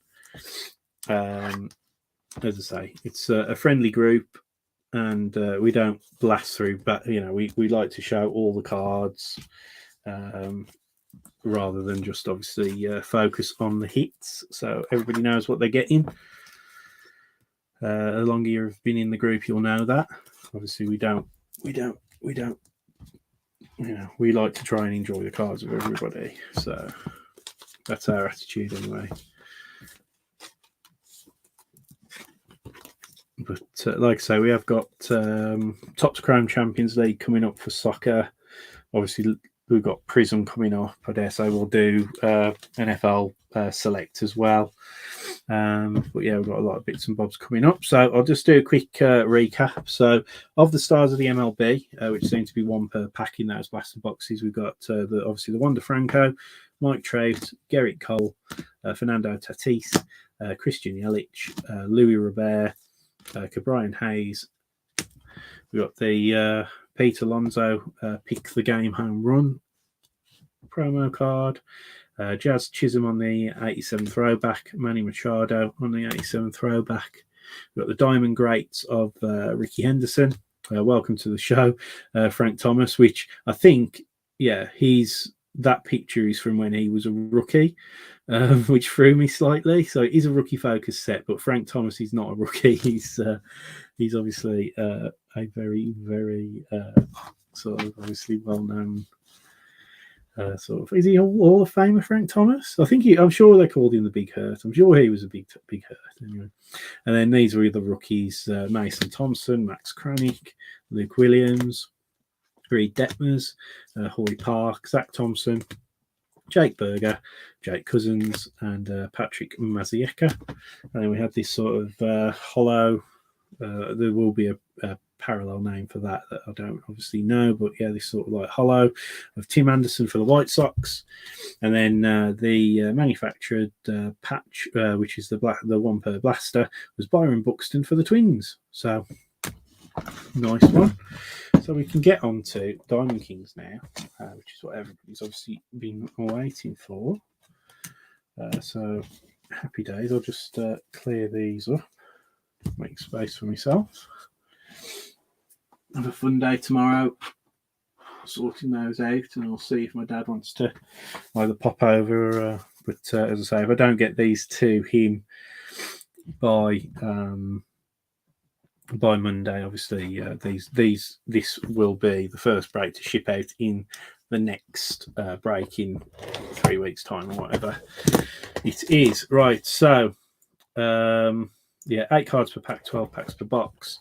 As I say, it's a friendly group, and we don't blast through, but we like to show all the cards rather than just obviously focus on the hits, so everybody knows what they're getting. The longer you've been in the group, you'll know that. Obviously, we like to try and enjoy the cards with everybody, so that's our attitude anyway. But like I say, we have got Topps Chrome Champions League coming up for soccer. Obviously, we've got Prism coming up. I dare say we'll do NFL Select as well. But yeah, we've got a lot of bits and bobs coming up. So I'll just do a quick recap. So of the stars of the MLB, which seem to be one per pack in those blaster boxes, we've got obviously the Wander Franco, Mike Trout, Gerrit Cole, Fernando Tatis, Christian Yelich, Louis Robert, Cabrian Hayes. We've got the Pete Alonso pick the game home run promo card. Jazz Chisholm on the 87 throwback. Manny Machado on the 87 throwback. We've got the Diamond Greats of Ricky Henderson. Welcome to the show. Frank Thomas, which I think, that picture is from when he was a rookie, which threw me slightly. So it is a rookie focus set, but Frank Thomas is not a rookie. He's obviously a very, very sort of obviously well-known sort of. Is he Hall of Famer, Frank Thomas? I'm sure they called him the Big Hurt. I'm sure he was a big hurt anyway. And then these were the rookies: Mason Thompson, Max Kranick, Luke Williams, Reed Detmers, Hoy Park, Zach Thompson, Jake Berger, Jake Cousins, and Patrick Mazieka. And then we have this sort of hollow. There will be a parallel name for that I don't obviously know, but yeah, this sort of like hollow of Tim Anderson for the White Sox, and then the manufactured patch, which is the one per blaster, was Byron Buxton for the Twins. So nice one. So we can get on to Diamond Kings now, which is what everybody's obviously been waiting for. So happy days. I'll just clear these up, make space for myself. Have a fun day tomorrow, sorting those out, and I'll see if my dad wants to either pop over. But as I say, if I don't get these to him by Monday, obviously this will be the first break to ship out in the next break in 3 weeks' time or whatever it is. Right, so 8 cards per pack, 12 packs per box.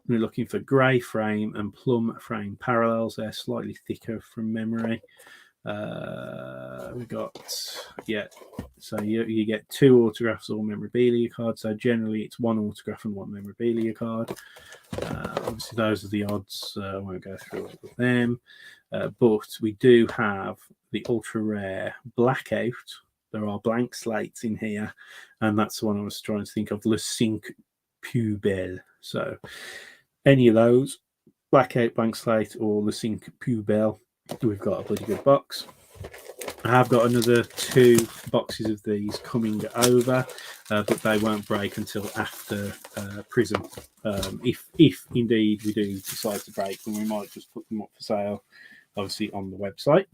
We're looking for grey frame and plum frame parallels. They're slightly thicker from memory. We got so you get 2 autographs or memorabilia cards. So generally it's 1 autograph and 1 memorabilia card. Obviously those are the odds. I won't go through all of them, but we do have the ultra rare blackout. There are blank slates in here, and that's the one I was trying to think of, Le Cinq Pubelle. So any of those, blackout, blank slate, or Le Cinq Pubelle, we've got a bloody good box. I have got another 2 boxes of these coming over, but they won't break until after Prism. If indeed we do decide to break, then we might just put them up for sale, obviously on the website.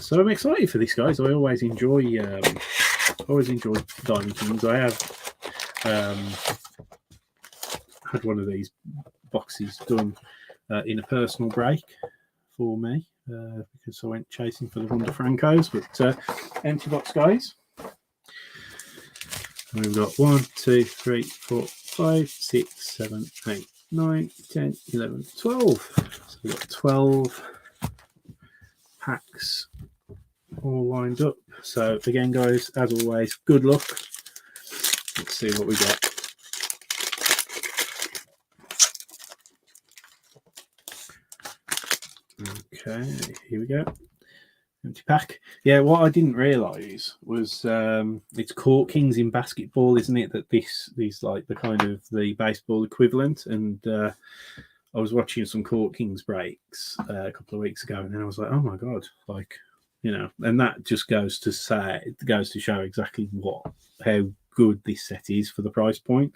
So I'm excited for this, guys. I always enjoy Diamond Kings. I have had one of these boxes done in a personal break for me because I went chasing for the Wander Francos, but empty box, guys. And we've got 1, 2, 3, 4, 5, 6, 7, 8, 9, 10, 11, 12. So we've got 12 packs all lined up. So again, guys, as always, good luck. Let's see what we get. Okay, here we go. Empty pack. Yeah, what I didn't realise was it's Court Kings in basketball, isn't it? That these like the kind of the baseball equivalent. And I was watching some Court Kings breaks a couple of weeks ago, and then I was like, oh my god, like, you know, and that just goes to show exactly how good this set is for the price point.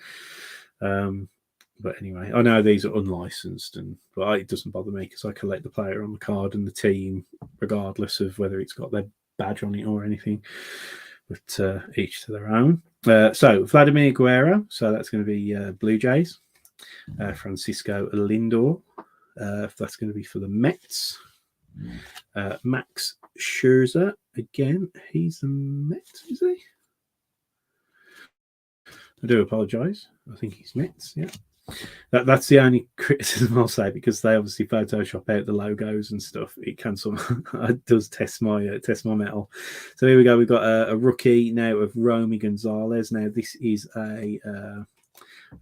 But anyway, I know these are unlicensed, but it doesn't bother me because I collect the player on the card and the team, regardless of whether it's got their badge on it or anything. But each to their own. So Vladimir Guerrero, so that's going to be Blue Jays. Francisco Lindor, that's going to be for the Mets. Max Scherzer, again, he's the Mets, is he? I do apologise. I think he's mitts. Yeah. That's the only criticism I'll say, because they obviously Photoshop out the logos and stuff. It can it does test my metal. So here we go. We've got a rookie now of Romy Gonzalez. Now this is a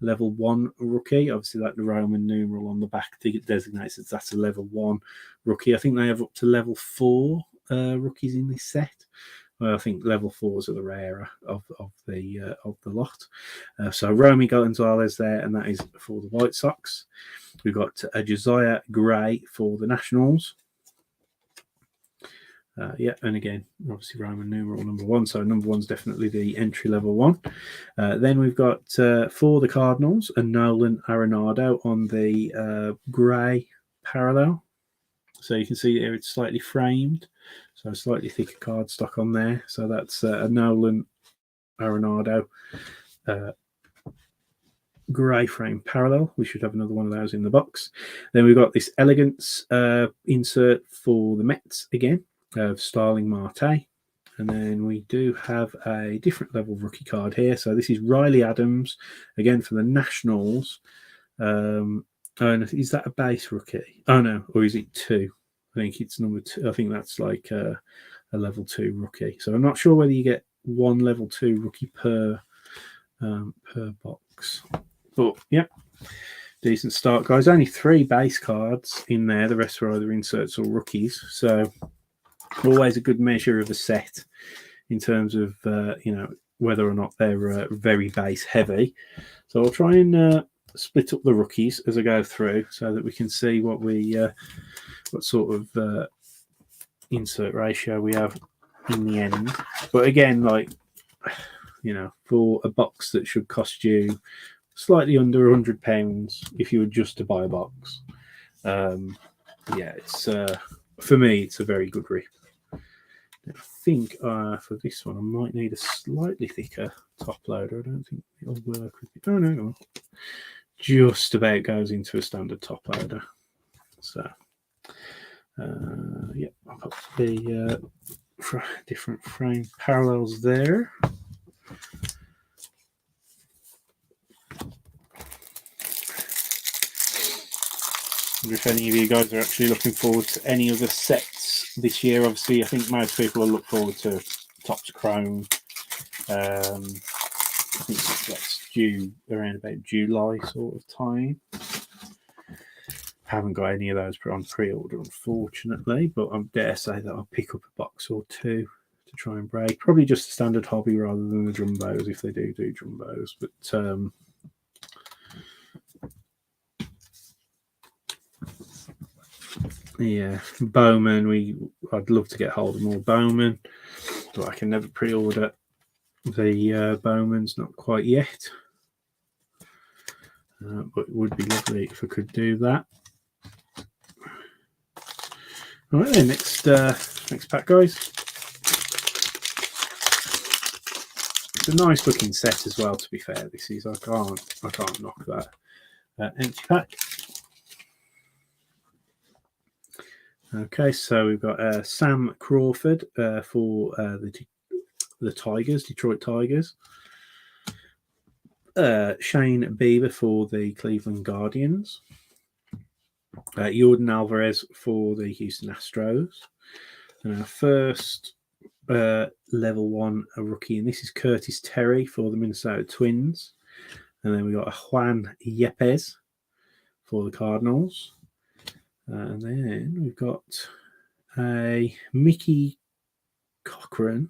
level 1 rookie. Obviously, like the Roman numeral on the back designates that that's a level 1 rookie. I think they have up to level 4 rookies in this set. Well, I think level 4s are the rarer of the lot. So Romy Gonzalez there, and that is for the White Sox. We've got Josiah Gray for the Nationals. Yeah, and again, obviously Roman numeral number 1, so number 1's definitely the entry level one. Then we've got for the Cardinals a Nolan Arenado on the grey parallel. So you can see here it's slightly framed, so slightly thicker cardstock on there. So that's a Nolan Arenado grey frame parallel. We should have another one of those in the box. Then we've got this Elegance insert for the Mets again of Starling Marte. And then we do have a different level rookie card here. So this is Riley Adams, again for the Nationals. Oh, is that a base rookie? Oh, no. Or is it 2? I think it's number 2. I think that's like a level 2 rookie. So I'm not sure whether you get one level 2 rookie per box. But, yeah, decent start, guys. Only 3 base cards in there. The rest are either inserts or rookies. So always a good measure of a set in terms of, whether or not they're very base heavy. So I'll try and split up the rookies as I go through so that we can see what sort of insert ratio we have in the end. But again, for a box that should cost you slightly under £100 if you were just to buy a box, it's for me it's a very good rip. I think for this one I might need a slightly thicker top loader. I don't think it'll work with it. Oh no, just about goes into a standard top loader. So I've got the different frame parallels there. I wonder if any of you guys are actually looking forward to any other sets this year. Obviously, I think most people will look forward to Topps Chrome. I think that's due around about July sort of time. Haven't got any of those on pre-order, unfortunately, but I dare say that I'll pick up a box or 2 to try and break. Probably just a standard hobby rather than the jumbos if they do jumbos. But yeah, Bowman. I'd love to get hold of more Bowman, but I can never pre-order the Bowmans, not quite yet. But it would be lovely if I could do that. All right, then next pack, guys. It's a nice looking set as well. To be fair, this is I can't knock that empty pack. Okay, so we've got Sam Crawford for the Tigers, Detroit Tigers. Shane Bieber for the Cleveland Guardians. Jordan Alvarez for the Houston Astros. And our first level 1 rookie, and this is Curtis Terry for the Minnesota Twins. And then we got a Juan Yepes for the Cardinals. And then we've got a Mickey Cochran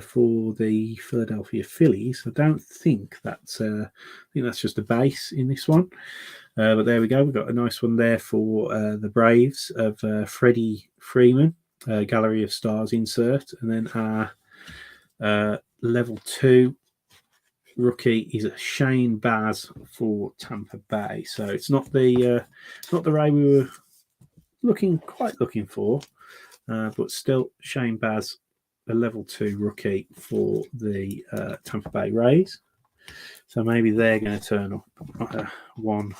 for the Philadelphia Phillies. I don't think that's I think that's just a base in this one. But there we go. We've got a nice one there for the Braves of Freddie Freeman, Gallery of Stars insert. And then our level 2 rookie is a Shane Baz for Tampa Bay. So it's not the Ray we were looking for, but still Shane Baz, a level 2 rookie for the Tampa Bay Rays. So maybe they're going to turn up one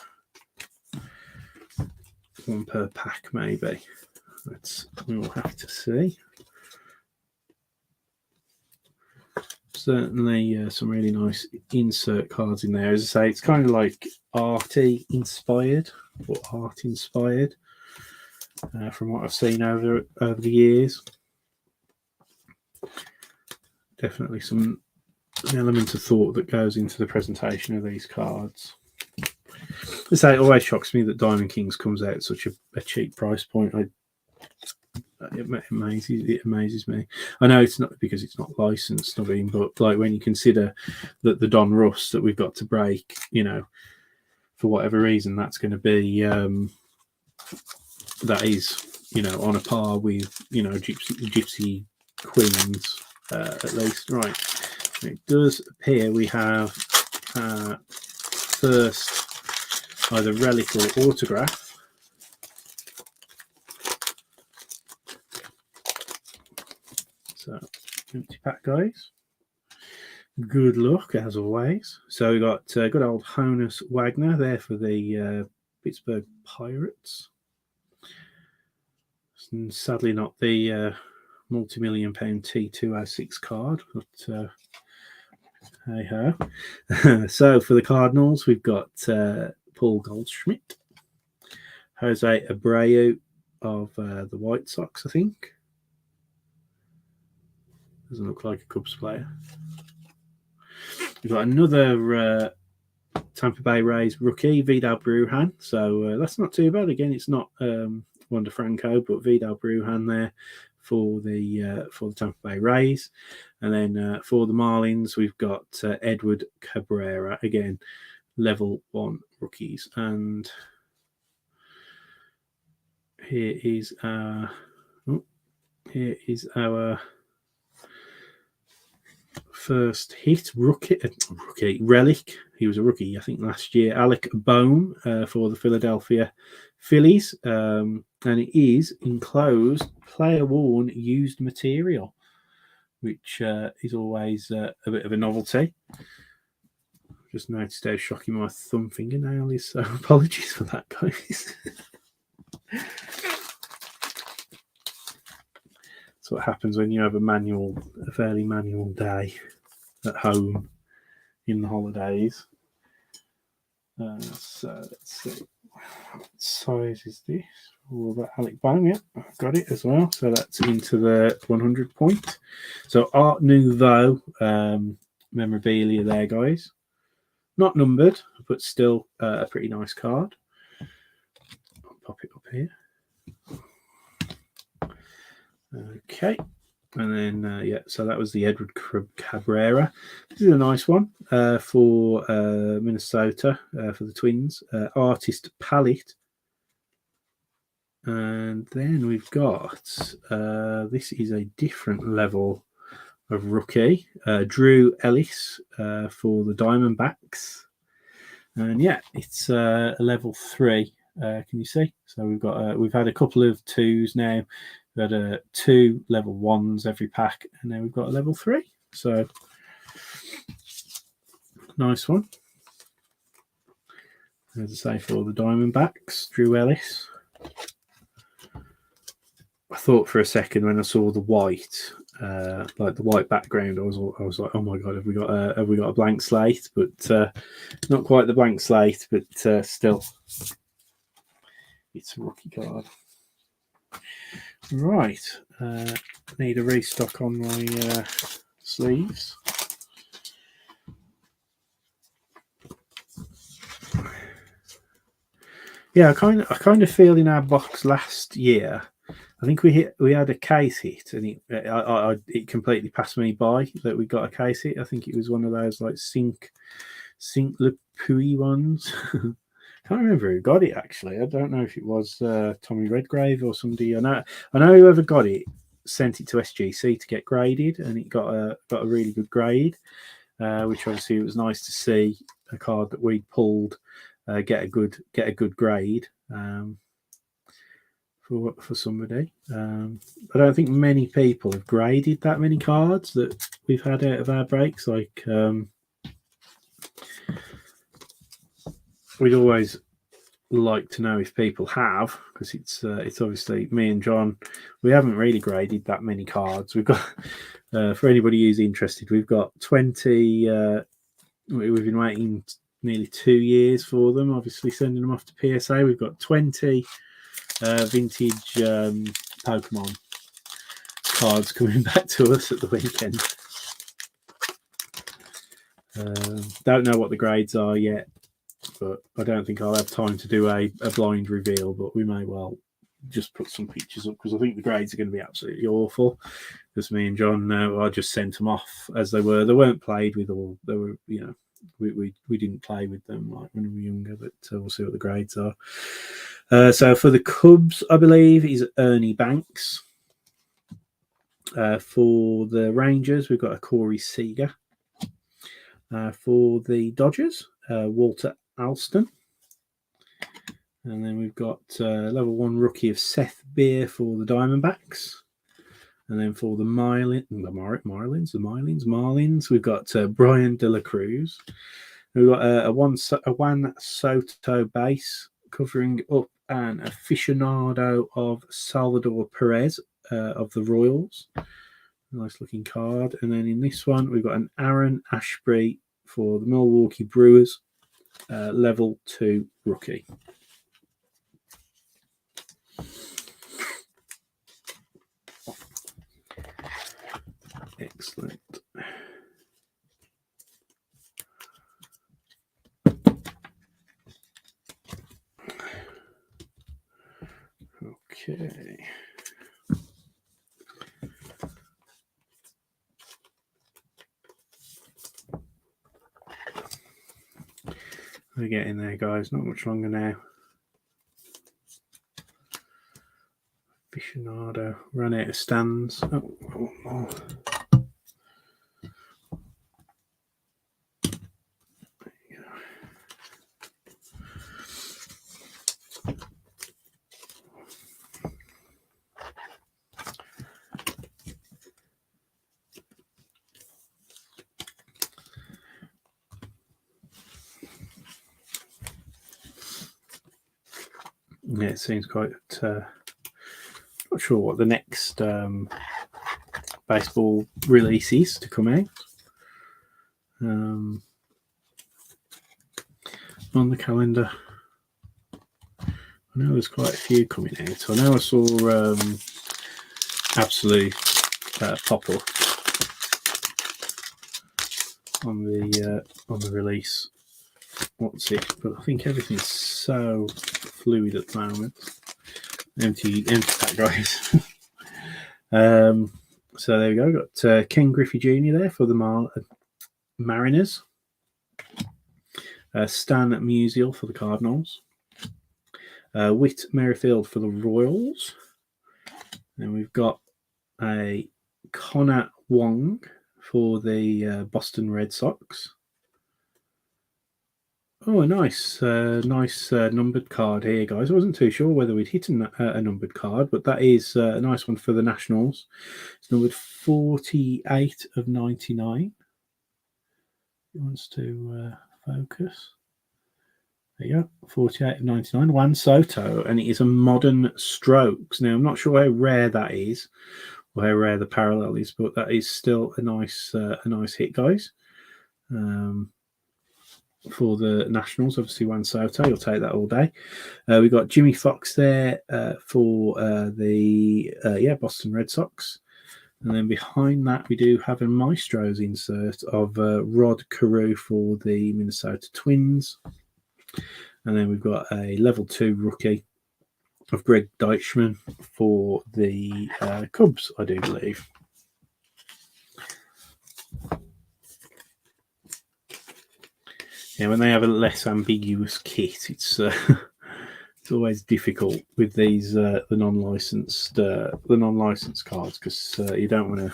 per pack, maybe. We'll have to see. certainly some really nice insert cards in there. As I say, it's kind of like arty inspired or art inspired from what I've seen over the years. Definitely some element of thought that goes into the presentation of these cards. As I say, it always shocks me that Diamond Kings comes out at such a cheap price point. It amazes me. I know it's not because it's not licensed, but like when you consider that the Don Russ that we've got to break, for whatever reason, that's going to be that is, on a par with Gypsy Queens at least. Right, it does appear we have first either relic or autograph. So, empty pack, guys. Good luck, as always. So, we got good old Honus Wagner there for the Pittsburgh Pirates. And sadly, not the multi-million pound T206 card, but hey ho. So, for the Cardinals, we've got Paul Goldschmidt, Jose Abreu of the White Sox, I think. Doesn't look like a Cubs player. We've got another Tampa Bay Rays rookie, Vidal Brujan. So that's not too bad. Again, it's not Wander Franco, but Vidal Brujan there for the Tampa Bay Rays. And then for the Marlins, we've got Edward Cabrera. Again, level 1 rookies. And here is our first hit rookie relic. He was a rookie, I think, last year. Alec Bohm for the Philadelphia Phillies, and it is enclosed player worn used material, which is always a bit of a novelty. Just noticed how shocking my thumb fingernail is, so apologies for that, guys. That's what happens when you have a fairly manual day at home in the holidays. So let's see. What size is this? Oh, that Alec Bohm, yeah, I've got it as well. So that's into the 100 point. So Art Nouveau memorabilia there, guys. Not numbered, but still a pretty nice card. I'll pop it up here. Okay, and then so that was the Edward Cabrera. This is a nice one for Minnesota for the Twins. Artist Palette, and then we've got this is a different level of rookie, Drew Ellis for the Diamondbacks, and yeah, it's a level 3. Can you see? So we've had a couple of 2s now. We've had 2 level 1s every pack, and then we've got a level 3. So nice one. As I say, for the Diamondbacks, Drew Ellis. I thought for a second when I saw the white, like the white background, I was like, oh my god, have we got a blank slate? But not quite the blank slate, but still, it's a rookie card. Right, need a restock on my sleeves. Yeah, I kind of feel in our box last year, I think we had a case hit, and it completely passed me by that we got a case hit. I think it was one of those like Sink Le Puy ones. Can't remember who got it actually. I don't know if it was Tommy Redgrave or somebody. I know whoever got it sent it to SGC to get graded, and it got a really good grade, which obviously it was nice to see a card that we pulled get a good grade for somebody. I don't think many people have graded that many cards that we've had out of our breaks. Like we'd always like to know if people have, because it's obviously me and John. We haven't really graded that many cards. We've got For anybody who's interested, we've got 20. We've been waiting nearly 2 years for them. Obviously, sending them off to PSA. We've got 20 vintage Pokemon cards coming back to us at the weekend. Don't know what the grades are yet, but I don't think I'll have time to do a blind reveal, but we may well just put some pictures up, because I think the grades are going to be absolutely awful. Because me and John, I just sent them off as they were. They weren't played with, or they were, we didn't play with them like when we were younger, but we'll see what the grades are. So for the Cubs, I believe, is Ernie Banks. For the Rangers, we've got a Corey Seager. For the Dodgers, Walter Alston. And then we've got level 1 rookie of Seth Beer for the Diamondbacks. And then for the Marlins, we've got Brian De La Cruz. We've got a Juan Soto base covering up an aficionado of Salvador Perez of the Royals. Nice looking card. And then in this one, we've got an Aaron Ashbury for the Milwaukee Brewers, level 2 rookie. Excellent. Okay. We're getting there, guys. Not much longer now. Aficionado. Run out of stands. Oh. Yeah, it seems quite. Not sure what the next baseball release is to come out. On the calendar, I know there's quite a few coming out. I know I saw Absolute pop up on the release. What's it? But I think everything's so fluid at the moment. Empty that, guys. So there we go. Got Ken Griffey Jr. there for the Mariners. Stan Musial for the Cardinals. Whit Merrifield for the Royals. Then we've got a Connor Wong for the Boston Red Sox. Oh, a nice numbered card here, guys. I wasn't too sure whether we'd hit a numbered card, but that is a nice one for the Nationals. It's numbered 48 of 99. He wants to focus. There you go, 48 of 99. Juan Soto, and it is a Modern Strokes. Now, I'm not sure how rare that is, or how rare the parallel is, but that is still a nice hit, guys. For the Nationals, obviously Juan Soto, you'll take that all day. We've got Jimmy Fox there for the Boston Red Sox. And then behind that, we do have a Maestro's insert of Rod Carew for the Minnesota Twins. And then we've got a level 2 rookie of Greg Deichmann for the Cubs, I do believe. Yeah, when they have a less ambiguous kit, it's always difficult with these the non-licensed cards, because you don't want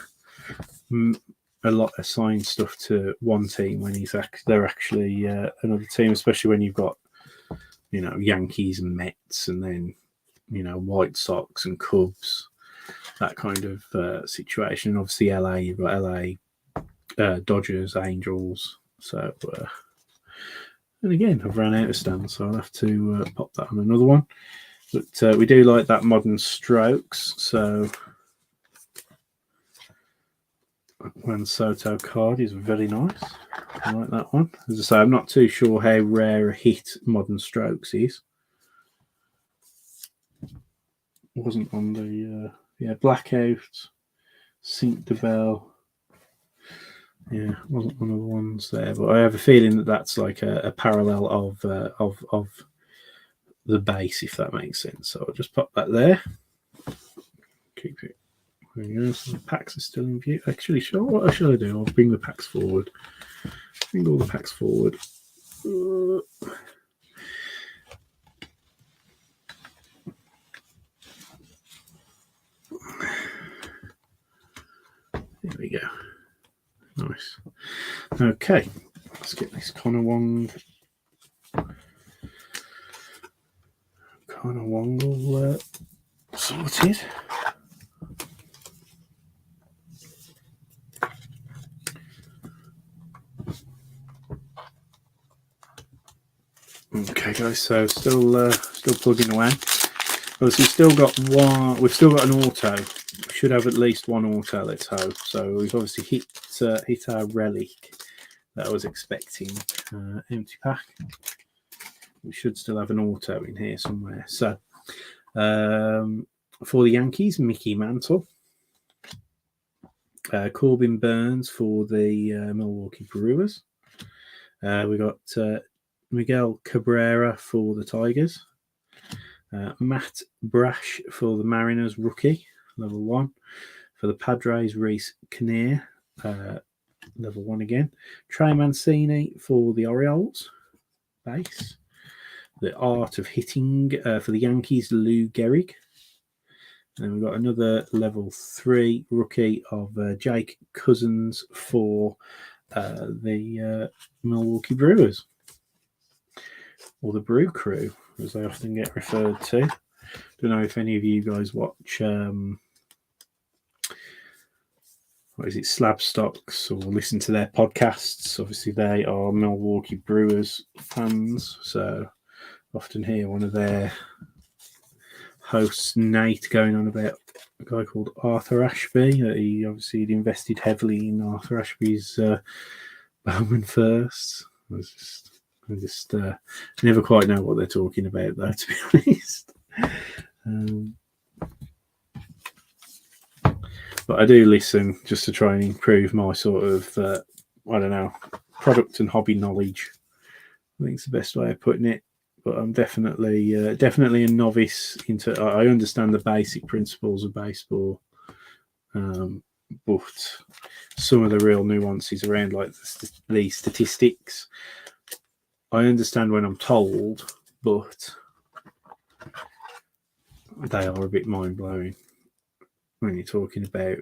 to assign stuff to one team when they're actually another team, especially when you've got Yankees and Mets, and then White Sox and Cubs, that kind of situation. And obviously LA, you've got LA Dodgers, Angels, so. And again, I've run out of stands, so I'll have to pop that on another one. But we do like that Modern Strokes, so Juan Soto card is very nice. I like that one. As I say, I'm not too sure how rare a hit Modern Strokes is. Wasn't on the Blackout, Sink the Bell. Yeah, wasn't one of the ones there, but I have a feeling that that's like a parallel of the base, if that makes sense. So I'll just pop that there. Keep it. There you go. So the packs are still in view. Actually, sure. What should I do? I'll bring the packs forward. Bring all the packs forward. There we go. Nice. Okay, let's get this Connor Wong. Connor Wongle sorted. Okay, guys. So still plugging away. Obviously, we've still got an auto. We should have at least one auto. Let's hope. So we've obviously hit our relic that I was expecting. Empty pack. We should still have an auto in here somewhere. So for the Yankees, Mickey Mantle. Corbin Burns for the Milwaukee Brewers. We got Miguel Cabrera for the Tigers. Matt Brash for the Mariners, rookie, level 1. For the Padres, Reese Kinnear, level 1 again. Trey Mancini for the Orioles, base. The Art of Hitting for the Yankees, Lou Gehrig. And we've got another level 3 rookie of Jake Cousins for the Milwaukee Brewers, or the Brew Crew, as they often get referred to. Don't know if any of you guys watch Slab Stocks, or listen to their podcasts. Obviously, they are Milwaukee Brewers fans, so often hear one of their hosts, Nate, going on about a guy called Arthur Ashby. He obviously had invested heavily in Arthur Ashby's Bowman first. I just never quite know what they're talking about, though, to be honest. But I do listen just to try and improve my sort of, product and hobby knowledge. I think it's the best way of putting it. But I'm definitely a novice into. I understand the basic principles of baseball, but some of the real nuances around, like the statistics, I understand when I'm told, but they are a bit mind blowing when you're talking about.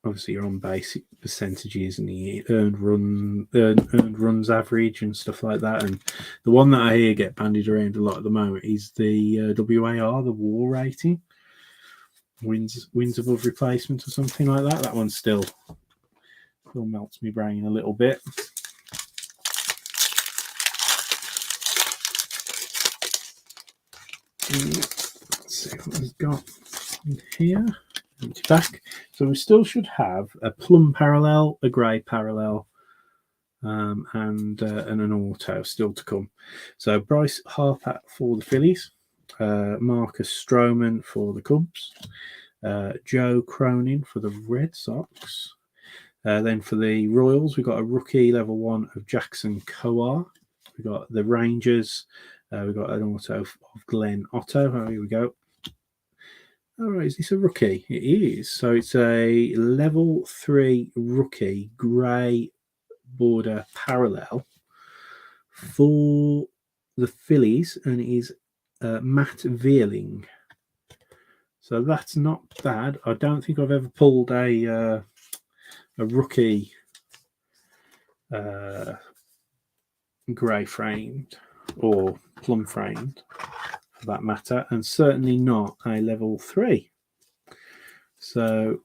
Obviously, you're on basic percentages and the earned runs average and stuff like that. And the one that I hear get bandied around a lot at the moment is the WAR, the WAR rating, wins above replacement or something like that. That one still melts my brain a little bit. Let's see what we've got in here. Back. So we still should have a plum parallel, a grey parallel, and an auto still to come. So Bryce Harper for the Phillies, Marcus Stroman for the Cubs, Joe Cronin for the Red Sox. Then for the Royals, we've got a rookie level 1 of Jackson Kowar. We've got the Rangers. We've got an auto of Glenn Otto. Oh, here we go. All right, is this a rookie? It is. So it's a level 3 rookie grey border parallel for the Phillies, and it is Matt Vierling. So that's not bad. I don't think I've ever pulled a rookie grey framed or plum framed, for that matter, and certainly not a level 3. So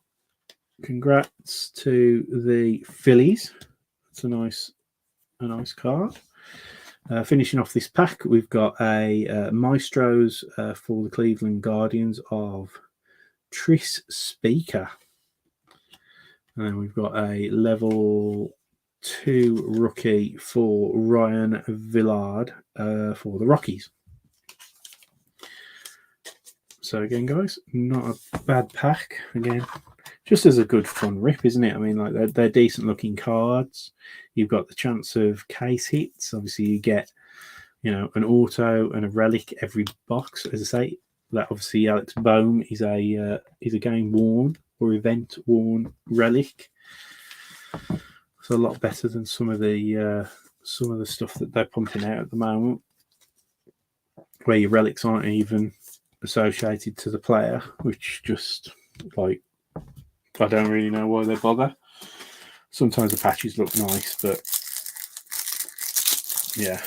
congrats to the Phillies. That's a nice card. Finishing off this pack, we've got a Maestros for the Cleveland Guardians of Tris Speaker. And then we've got a level 2 rookie for Ryan Villard for the Rockies. So again, guys, not a bad pack. Again, just as a good fun rip, isn't it? I mean, like they're decent looking cards. You've got the chance of case hits. Obviously, you get, you know, an auto and a relic every box. As I say, that obviously Alex Bohm is a game worn or event worn relic. It's a lot better than some of the stuff that they're pumping out at the moment, where your relics aren't even associated to the player, which just, like, I don't really know why they bother. Sometimes the patches look nice, but yeah.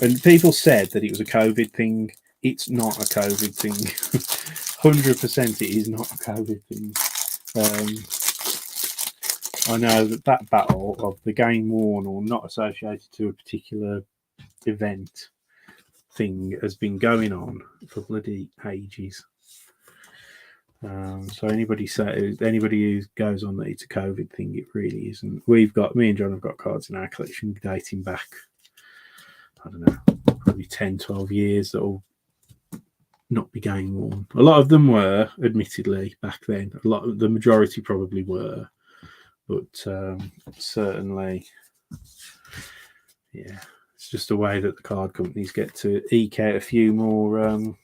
And people said that it was a COVID thing. It's not a COVID thing. 100% it is not a COVID thing. I know that battle of the game worn or not associated to a particular event thing has been going on for bloody ages. So anybody who goes on that it's a COVID thing, it really isn't. Me and John have got cards in our collection dating back, I don't know, probably 10, 12 years that will not be game worn. A lot of them were, admittedly, back then. The majority probably were, but certainly, yeah. It's just a way that the card companies get to eke out a few more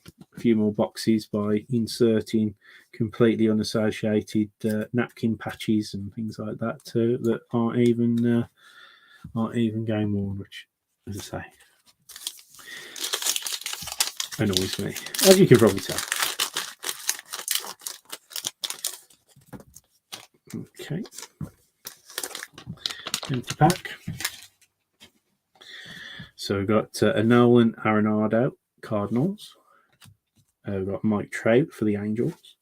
boxes by inserting completely unassociated napkin patches and things like that that aren't even game worn, which, as I say, annoys me, as you can probably tell. Okay, empty pack. So we've got a Nolan Arenado, Cardinals. We've got Mike Trout for the Angels.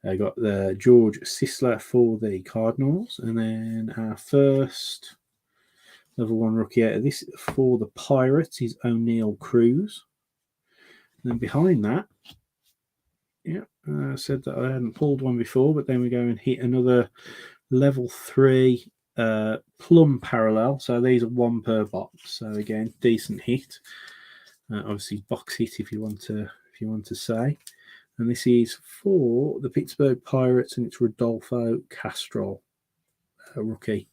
We've got the George Sisler for the Cardinals. And then our first level 1 rookie out of this for the Pirates is O'Neill Cruz. And then behind that, yeah, I said that I hadn't pulled one before, but then we go and hit another level 3 plum parallel. So these are 1 per box. So again, decent hit. Obviously box hit if you want to say. And this is for the Pittsburgh Pirates, and it's Rodolfo Castro, rookie.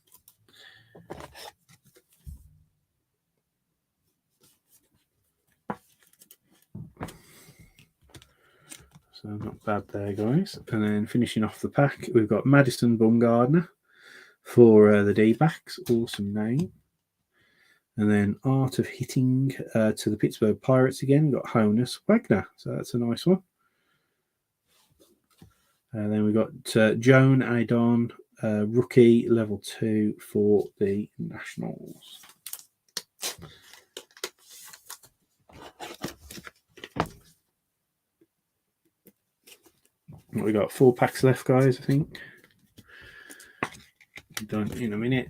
So not bad there, guys. And then finishing off the pack, we've got Madison Bumgarner for the D-backs. Awesome name. And then Art of Hitting to the Pittsburgh Pirates again. We've got Honus Wagner. So that's a nice one. And then we've got Joan Adon, rookie level 2 for the Nationals. We got 4 packs left, guys, I think. Done in a minute.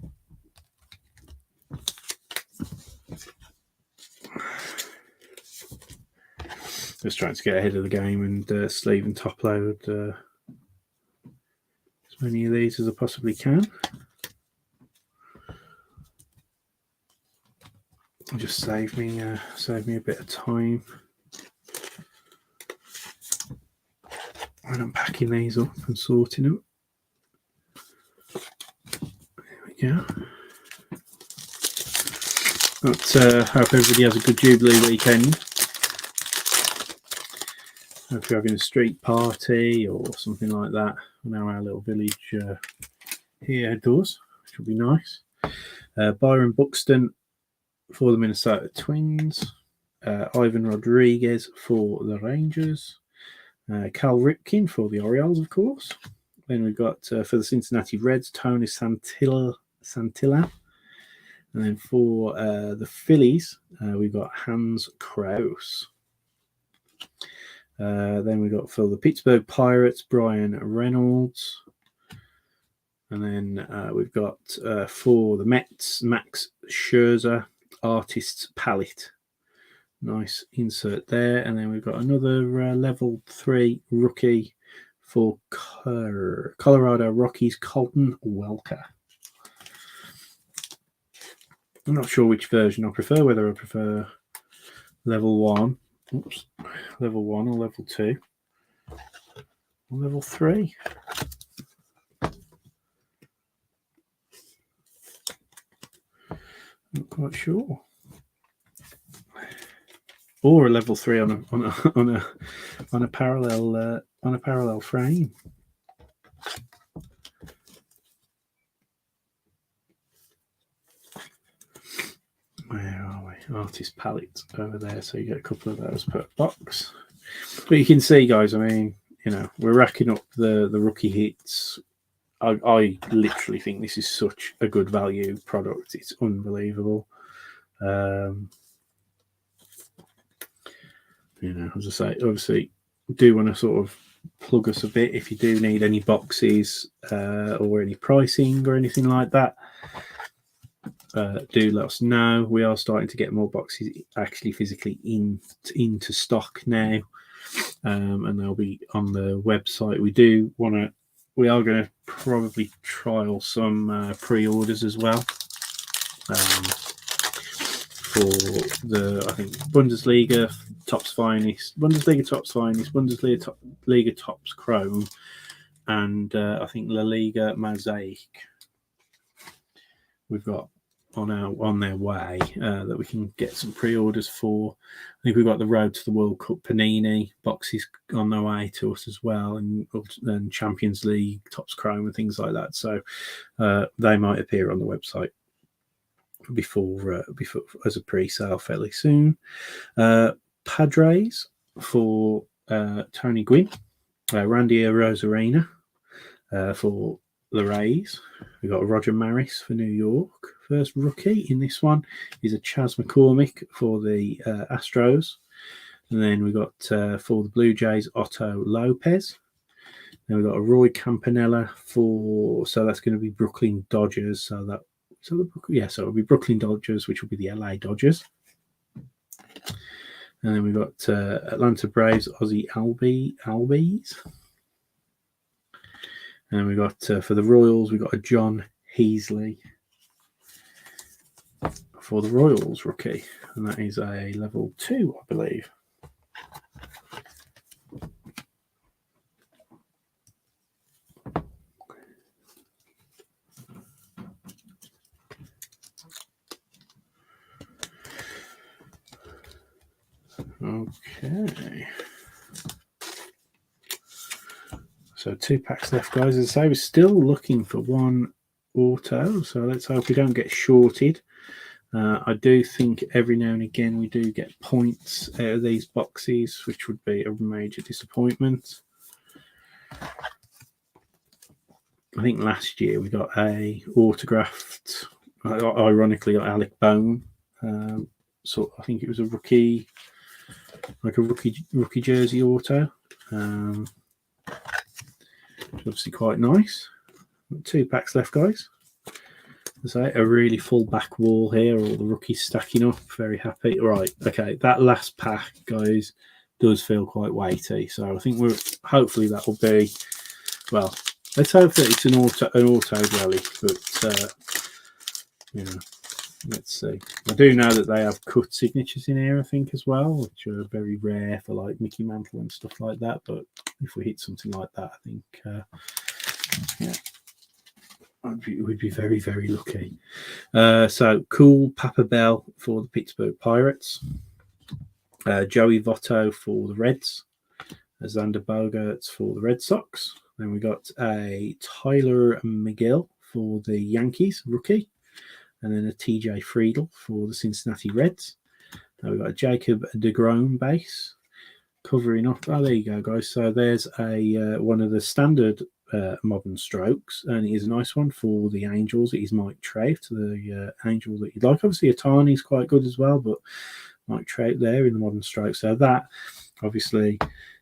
Just trying to get ahead of the game and sleeve and top load as many of these as I possibly can. Just save me a bit of time when I'm packing these up and sorting them. There we go. But hope everybody has a good Jubilee weekend. Hope you're having a street party or something like that. I know our little village here does, which will be nice. Byron Buxton for the Minnesota Twins. Ivan Rodriguez for the Rangers. Cal Ripken for the Orioles, of course. Then we've got for the Cincinnati Reds, Tony Santilla. And then for the Phillies, we've got Hans Kraus. Then we got for the Pittsburgh Pirates, Brian Reynolds. And then we've got for the Mets, Max Scherzer, Artist's Palette. Nice insert there. And then we've got another level 3 rookie for Colorado Rockies, Colton Welker. I'm not sure which version I prefer, whether I prefer level 1, level 1 or level 2, or level 3. Not quite sure. Or a level 3 on a parallel frame. Where are we? Artist palette over there, so you get a couple of those per box. But you can see, guys, I mean, you know, we're racking up the rookie hits. I literally think this is such a good value product. It's unbelievable. You know, as I say, obviously, do want to sort of plug us a bit if you do need any boxes or any pricing or anything like that. Do let us know. We are starting to get more boxes actually physically into stock now, and they'll be on the website. We are going to probably trial some pre-orders as well for the, I think, Bundesliga Tops Finest, Bundesliga Tops Chrome, and I think La Liga Mosaic. We've got on their way that we can get some pre-orders for. I think we've got the Road to the World Cup Panini boxes on their way to us as well, and Champions League Tops Chrome and things like that. So they might appear on the website before as a pre-sale fairly soon. Padres for Tony Gwynn, Randy Arozarena for the Rays. We've got Roger Maris for New York. First rookie in this one is a Chas McCormick for the Astros. And then we got for the Blue Jays, Otto Lopez. Then we've got a Roy Campanella so that's going to be Brooklyn Dodgers. So it'll be Brooklyn Dodgers, which will be the LA Dodgers. And then we've got Atlanta Braves, Ozzie Albies. And then we got for the Royals, we got a John Heasley for the Royals rookie, and that is a level 2, I believe. Okay. So 2 packs left, guys. As I say, we're still looking for one auto, so let's hope we don't get shorted. I do think every now and again we do get points out of these boxes, which would be a major disappointment. I think last year we got a autographed, ironically, got Alec Bohm. So I think it was a rookie, like a rookie jersey auto. Obviously quite nice. 2 packs left, guys. So a really full back wall here, all the rookies stacking up. Very happy. Right, okay, that last pack, guys, does feel quite weighty. So I think hopefully that will be, well, let's hope that it's an auto rally. But you know, let's see. I do know that they have cut signatures in here, I think, as well, which are very rare for like Mickey Mantle and stuff like that. But if we hit something like that, I think, yeah, we'd be very, very lucky. So cool Papa Bell for the Pittsburgh Pirates, Joey Votto for the Reds, Xander Bogaerts for the Red Sox. Then we got a Tyler McGill for the Yankees, rookie, and then a TJ Friedl for the Cincinnati Reds. Now we've got a Jacob deGrom base covering up. Oh, there you go, guys. So there's a one of the standard modern strokes, and it is a nice one for the Angels. It is Mike Trout, the Angel that you'd like. Obviously, Otani is quite good as well, but Mike Trout there in the modern stroke. So that obviously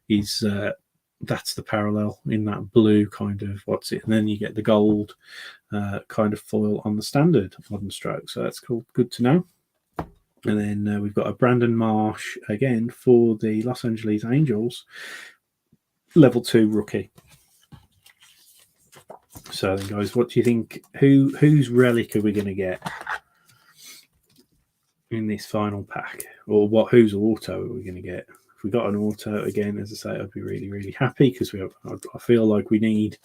is that's the parallel in that blue kind of what's it, and then you get the gold kind of foil on the standard modern stroke. So that's cool, good to know. And then we've got a Brandon Marsh again for the Los Angeles Angels. level 2 rookie. So then, guys, what do you think? Whose relic are we going to get in this final pack, or whose auto are we going to get? If we got an auto again, as I say, I'd be really, really happy, because I feel like we need.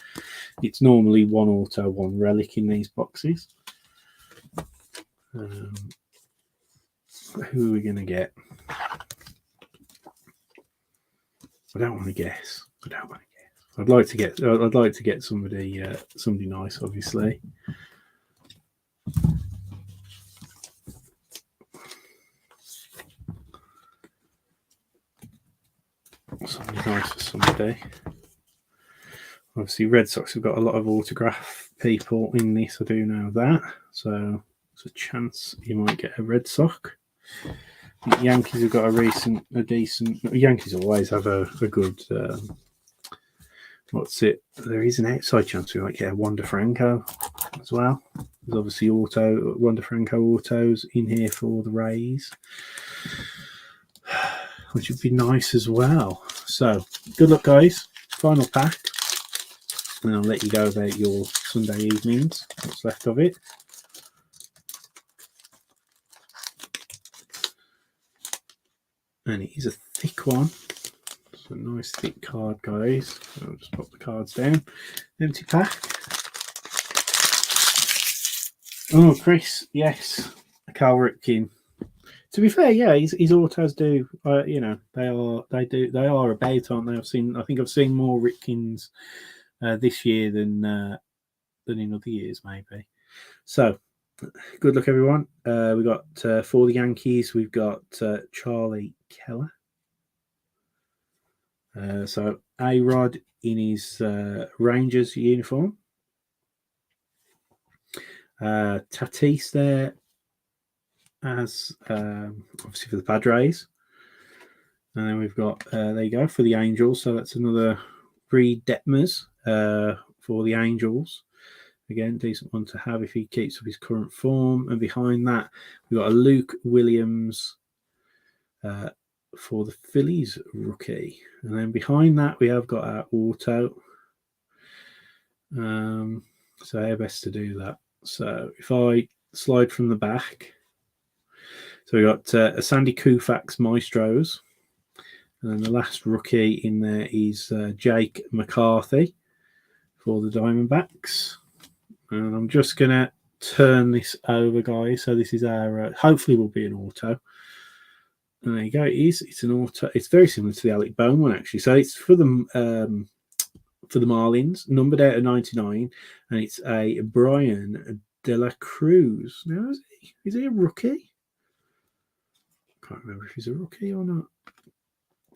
It's normally one auto, one relic in these boxes. Who are we going to get? I don't want to guess. I'd like to get somebody nice, obviously. Something nice for somebody. Obviously, Red Sox have got a lot of autograph people in this. I do know that, so there's a chance you might get a Red Sox. The Yankees have got a decent. Yankees always have a good. What's it? There is an outside chance we might get a Wander Franco as well. There's obviously Wander Franco autos in here for the Rays, which would be nice as well. So good luck, guys. Final pack, and I'll let you go about your Sunday evenings. What's left of it. And it is a thick one. A nice thick card, guys. I'll just pop the cards down. Empty pack. Oh, Chris, yes, Cal Ripken. To be fair, yeah, his autos do. They are about, aren't they? I think I've seen more Ripkins this year than in other years, maybe. So, good luck, everyone. We got for the Yankees, we've got Charlie Keller. So A-Rod in his Rangers uniform. Tatis there as obviously for the Padres. And then we've got, there you go, for the Angels. So that's another Reed Detmers for the Angels. Again, decent one to have if he keeps up his current form. And behind that, we've got a Luke Williams for the Phillies rookie. And then behind that, we have got our auto. So how best to do that? So if I slide from the back, so we got a Sandy Koufax Maestros. And then the last rookie in there is Jake McCarthy for the Diamondbacks. And I'm just going to turn this over, guys. So this is our, hopefully will be an auto. And there you go. It's an auto. It's very similar to the Alec Bohm one, actually. So it's for the Marlins, numbered out of 99, and it's a Brian De La Cruz. Now, is he a rookie? Can't remember if he's a rookie or not.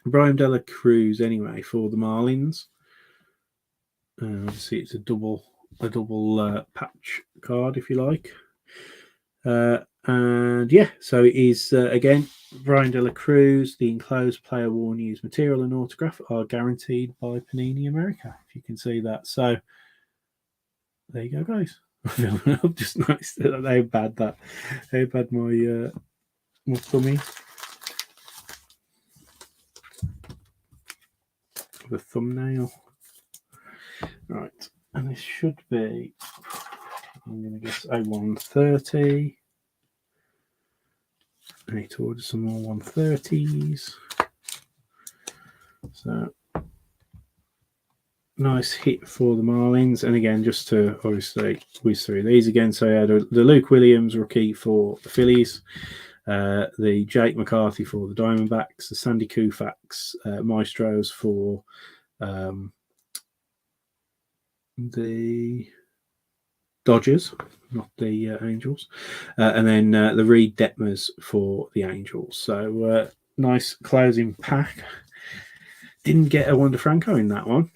Brian De La Cruz, anyway, for the Marlins. Obviously, it's a double patch card, if you like. And yeah, so it is again Brian De La Cruz. The enclosed player worn used material and autograph are guaranteed by Panini America, if you can see that. So there you go, guys. I'm just nice how bad my thummy. The thumbnail. Right, and this should be, I'm going to guess, a 130. I need to order some more 130s. So, nice hit for the Marlins. And again, just to obviously whiz through these again. So, I had the Luke Williams rookie for the Phillies, the Jake McCarthy for the Diamondbacks, the Sandy Koufax Maestros for the Dodgers, not the Angels, and then the Reed Detmers for the Angels. So nice closing pack. Didn't get a Wander Franco in that one.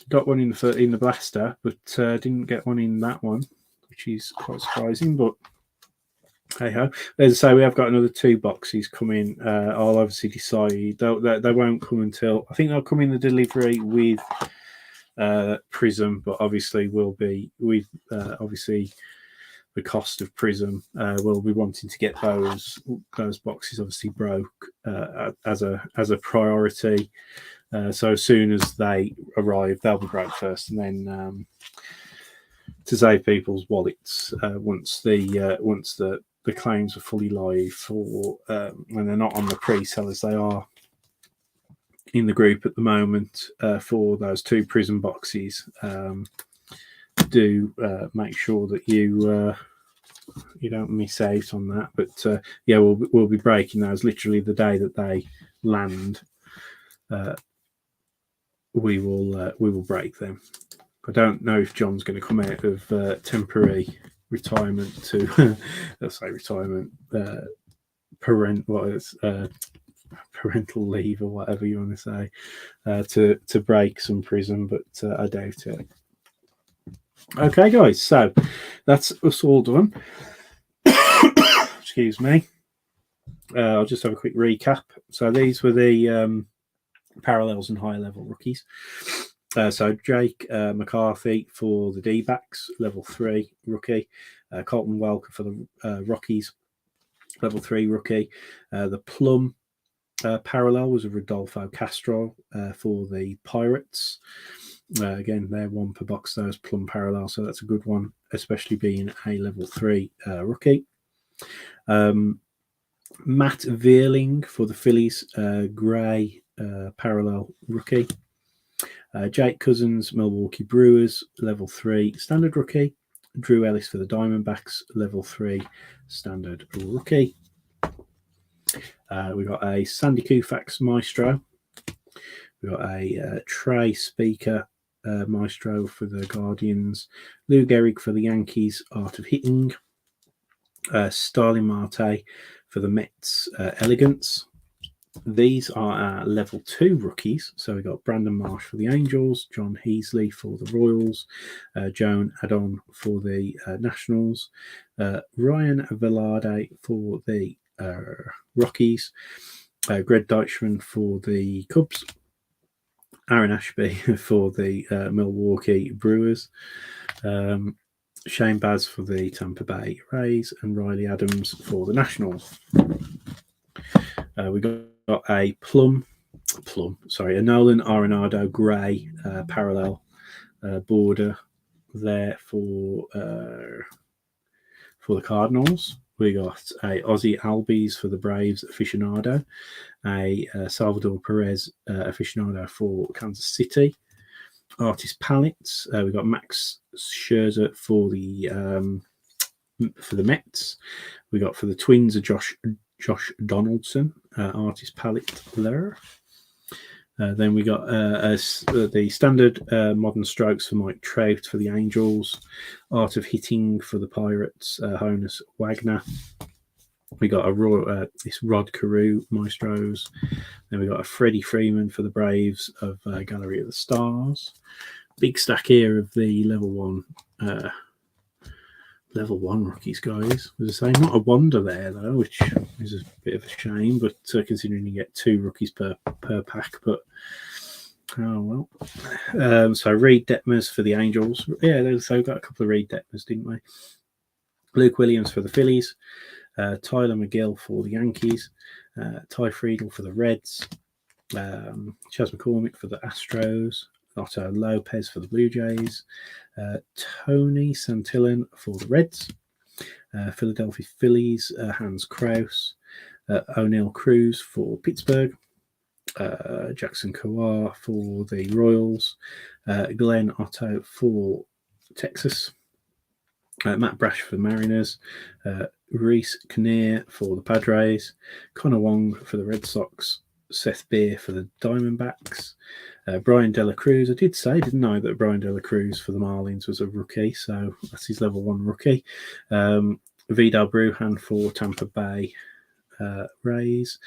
Got one in the blaster, but didn't get one in that one, which is quite surprising. But hey ho. As I say, we have got another 2 boxes coming. I'll obviously decide. They won't come until, I think they'll come in the delivery with Prism, but obviously will be with obviously the cost of Prism. We'll be wanting to get those boxes obviously broke as a priority. So as soon as they arrive, they'll be broke first, and then to save people's wallets once the claims are fully live for when they're not on the pre-sell as they are in the group at the moment for those 2 prison boxes. Do make sure that you don't miss out on that. But yeah, we'll be breaking those literally the day that they land. We will break them. I don't know if John's going to come out of temporary retirement to let's say retirement parental leave or whatever you want to say to break some prison, but I doubt it. Okay, guys, so that's us all done. Excuse me. I'll just have a quick recap. So these were the parallels and high level rookies. So Jake McCarthy for the D-backs, level 3 rookie. Colton Welker for the Rockies, level 3 rookie. The Plum parallel was a Rodolfo Castro for the Pirates. Again, they're 1 per box, those Plum parallel, so that's a good one, especially being a level 3 rookie. Matt Veerling for the Phillies, Gray parallel rookie. Jake Cousins, Milwaukee Brewers, level 3 standard rookie. Drew Ellis for the Diamondbacks, level 3 standard rookie. We got a Sandy Koufax Maestro. We got a Trey Speaker Maestro for the Guardians. Lou Gehrig for the Yankees, Art of Hitting. Starling Marte for the Mets, Elegance. These are our level 2 rookies. So we got Brandon Marsh for the Angels, John Heasley for the Royals, Joan Adon for the Nationals, Ryan Velarde for the Rockies, Greg Deichmann for the Cubs, Aaron Ashby for the Milwaukee Brewers, Shane Baz for the Tampa Bay Rays, and Riley Adams for the Nationals. We got a a Nolan Arenado Gray parallel border there for the Cardinals. We got a Ozzy Albies for the Braves aficionado, a Salvador Perez aficionado for Kansas City, Artist Palettes. We got Max Scherzer for the Mets. We got for the Twins a Josh Donaldson, Artist Palette there. Then we got the standard modern strokes for Mike Trout for the Angels, Art of Hitting for the Pirates, Honus Wagner. We got this Rod Carew Maestros. Then we got a Freddie Freeman for the Braves of Gallery of the Stars. Big stack here of the level 1 rookies, guys. As I say, not a wonder there though, which is a bit of a shame. But considering you get 2 rookies per pack, but oh well. So Reed Detmers for the Angels. Yeah, so we got a couple of Reed Detmers, didn't we? Luke Williams for the Phillies. Tyler McGill for the Yankees. Ty Friedl for the Reds. Chas McCormick for the Astros. Otto Lopez for the Blue Jays. Tony Santillan for the Reds. Philadelphia Phillies, Hans Kraus. O'Neill Cruz for Pittsburgh. Jackson Kawhi for the Royals. Glenn Otto for Texas. Matt Brash for the Mariners. Reese Kinnear for the Padres. Connor Wong for the Red Sox. Seth Beer for the Diamondbacks. Brian Dela Cruz. I did say, didn't I, that Brian Dela Cruz for the Marlins was a rookie, so that's his level 1 rookie. Vidal Brujan for Tampa Bay Rays.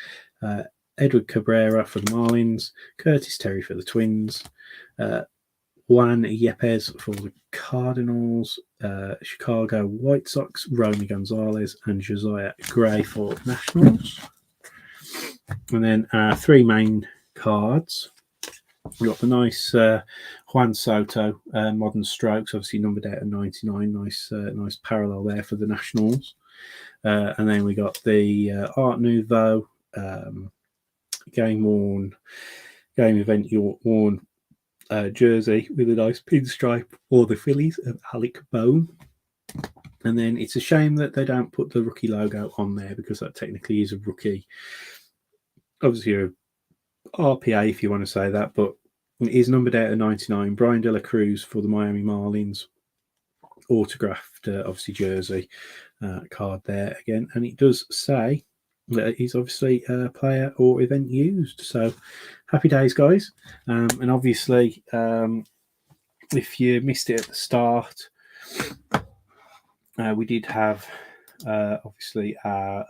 Edward Cabrera for the Marlins. Curtis Terry for the Twins. Juan Yepes for the Cardinals. Chicago White Sox. Romy Gonzalez and Josiah Gray for Nationals. And then 3 main cards. We got the nice Juan Soto modern strokes, obviously numbered out at 99. Nice parallel there for the Nationals. And then we got the Art Nouveau game event worn jersey with a nice pinstripe, or the Phillies of Alec Bohm. And then it's a shame that they don't put the rookie logo on there, because that technically is a rookie. Obviously, a RPA if you want to say that, but it is numbered out of 99. Brian De La Cruz for the Miami Marlins, autographed, obviously, jersey card there again. And it does say that he's obviously a player or event used. So happy days, guys. And obviously, if you missed it at the start, we did have obviously our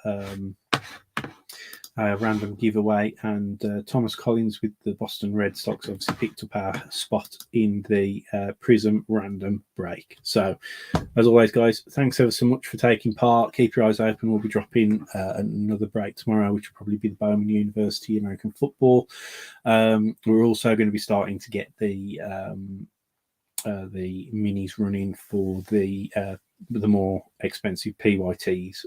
random giveaway, and Thomas Collins with the Boston Red Sox obviously picked up our spot in the Prism random break. So, as always, guys, thanks ever so much for taking part. Keep your eyes open. We'll be dropping another break tomorrow, which will probably be the Bowman University American Football. We're also going to be starting to get the minis running for the more expensive PYTs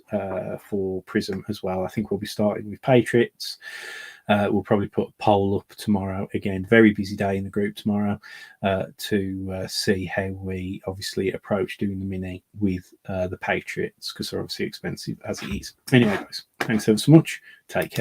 for Prism as well. I think we'll be starting with Patriots. We'll probably put a poll up tomorrow. Again, very busy day in the group tomorrow to see how we obviously approach doing the mini with the Patriots, because they're obviously expensive as it is. Anyway, guys, thanks ever so much. Take care.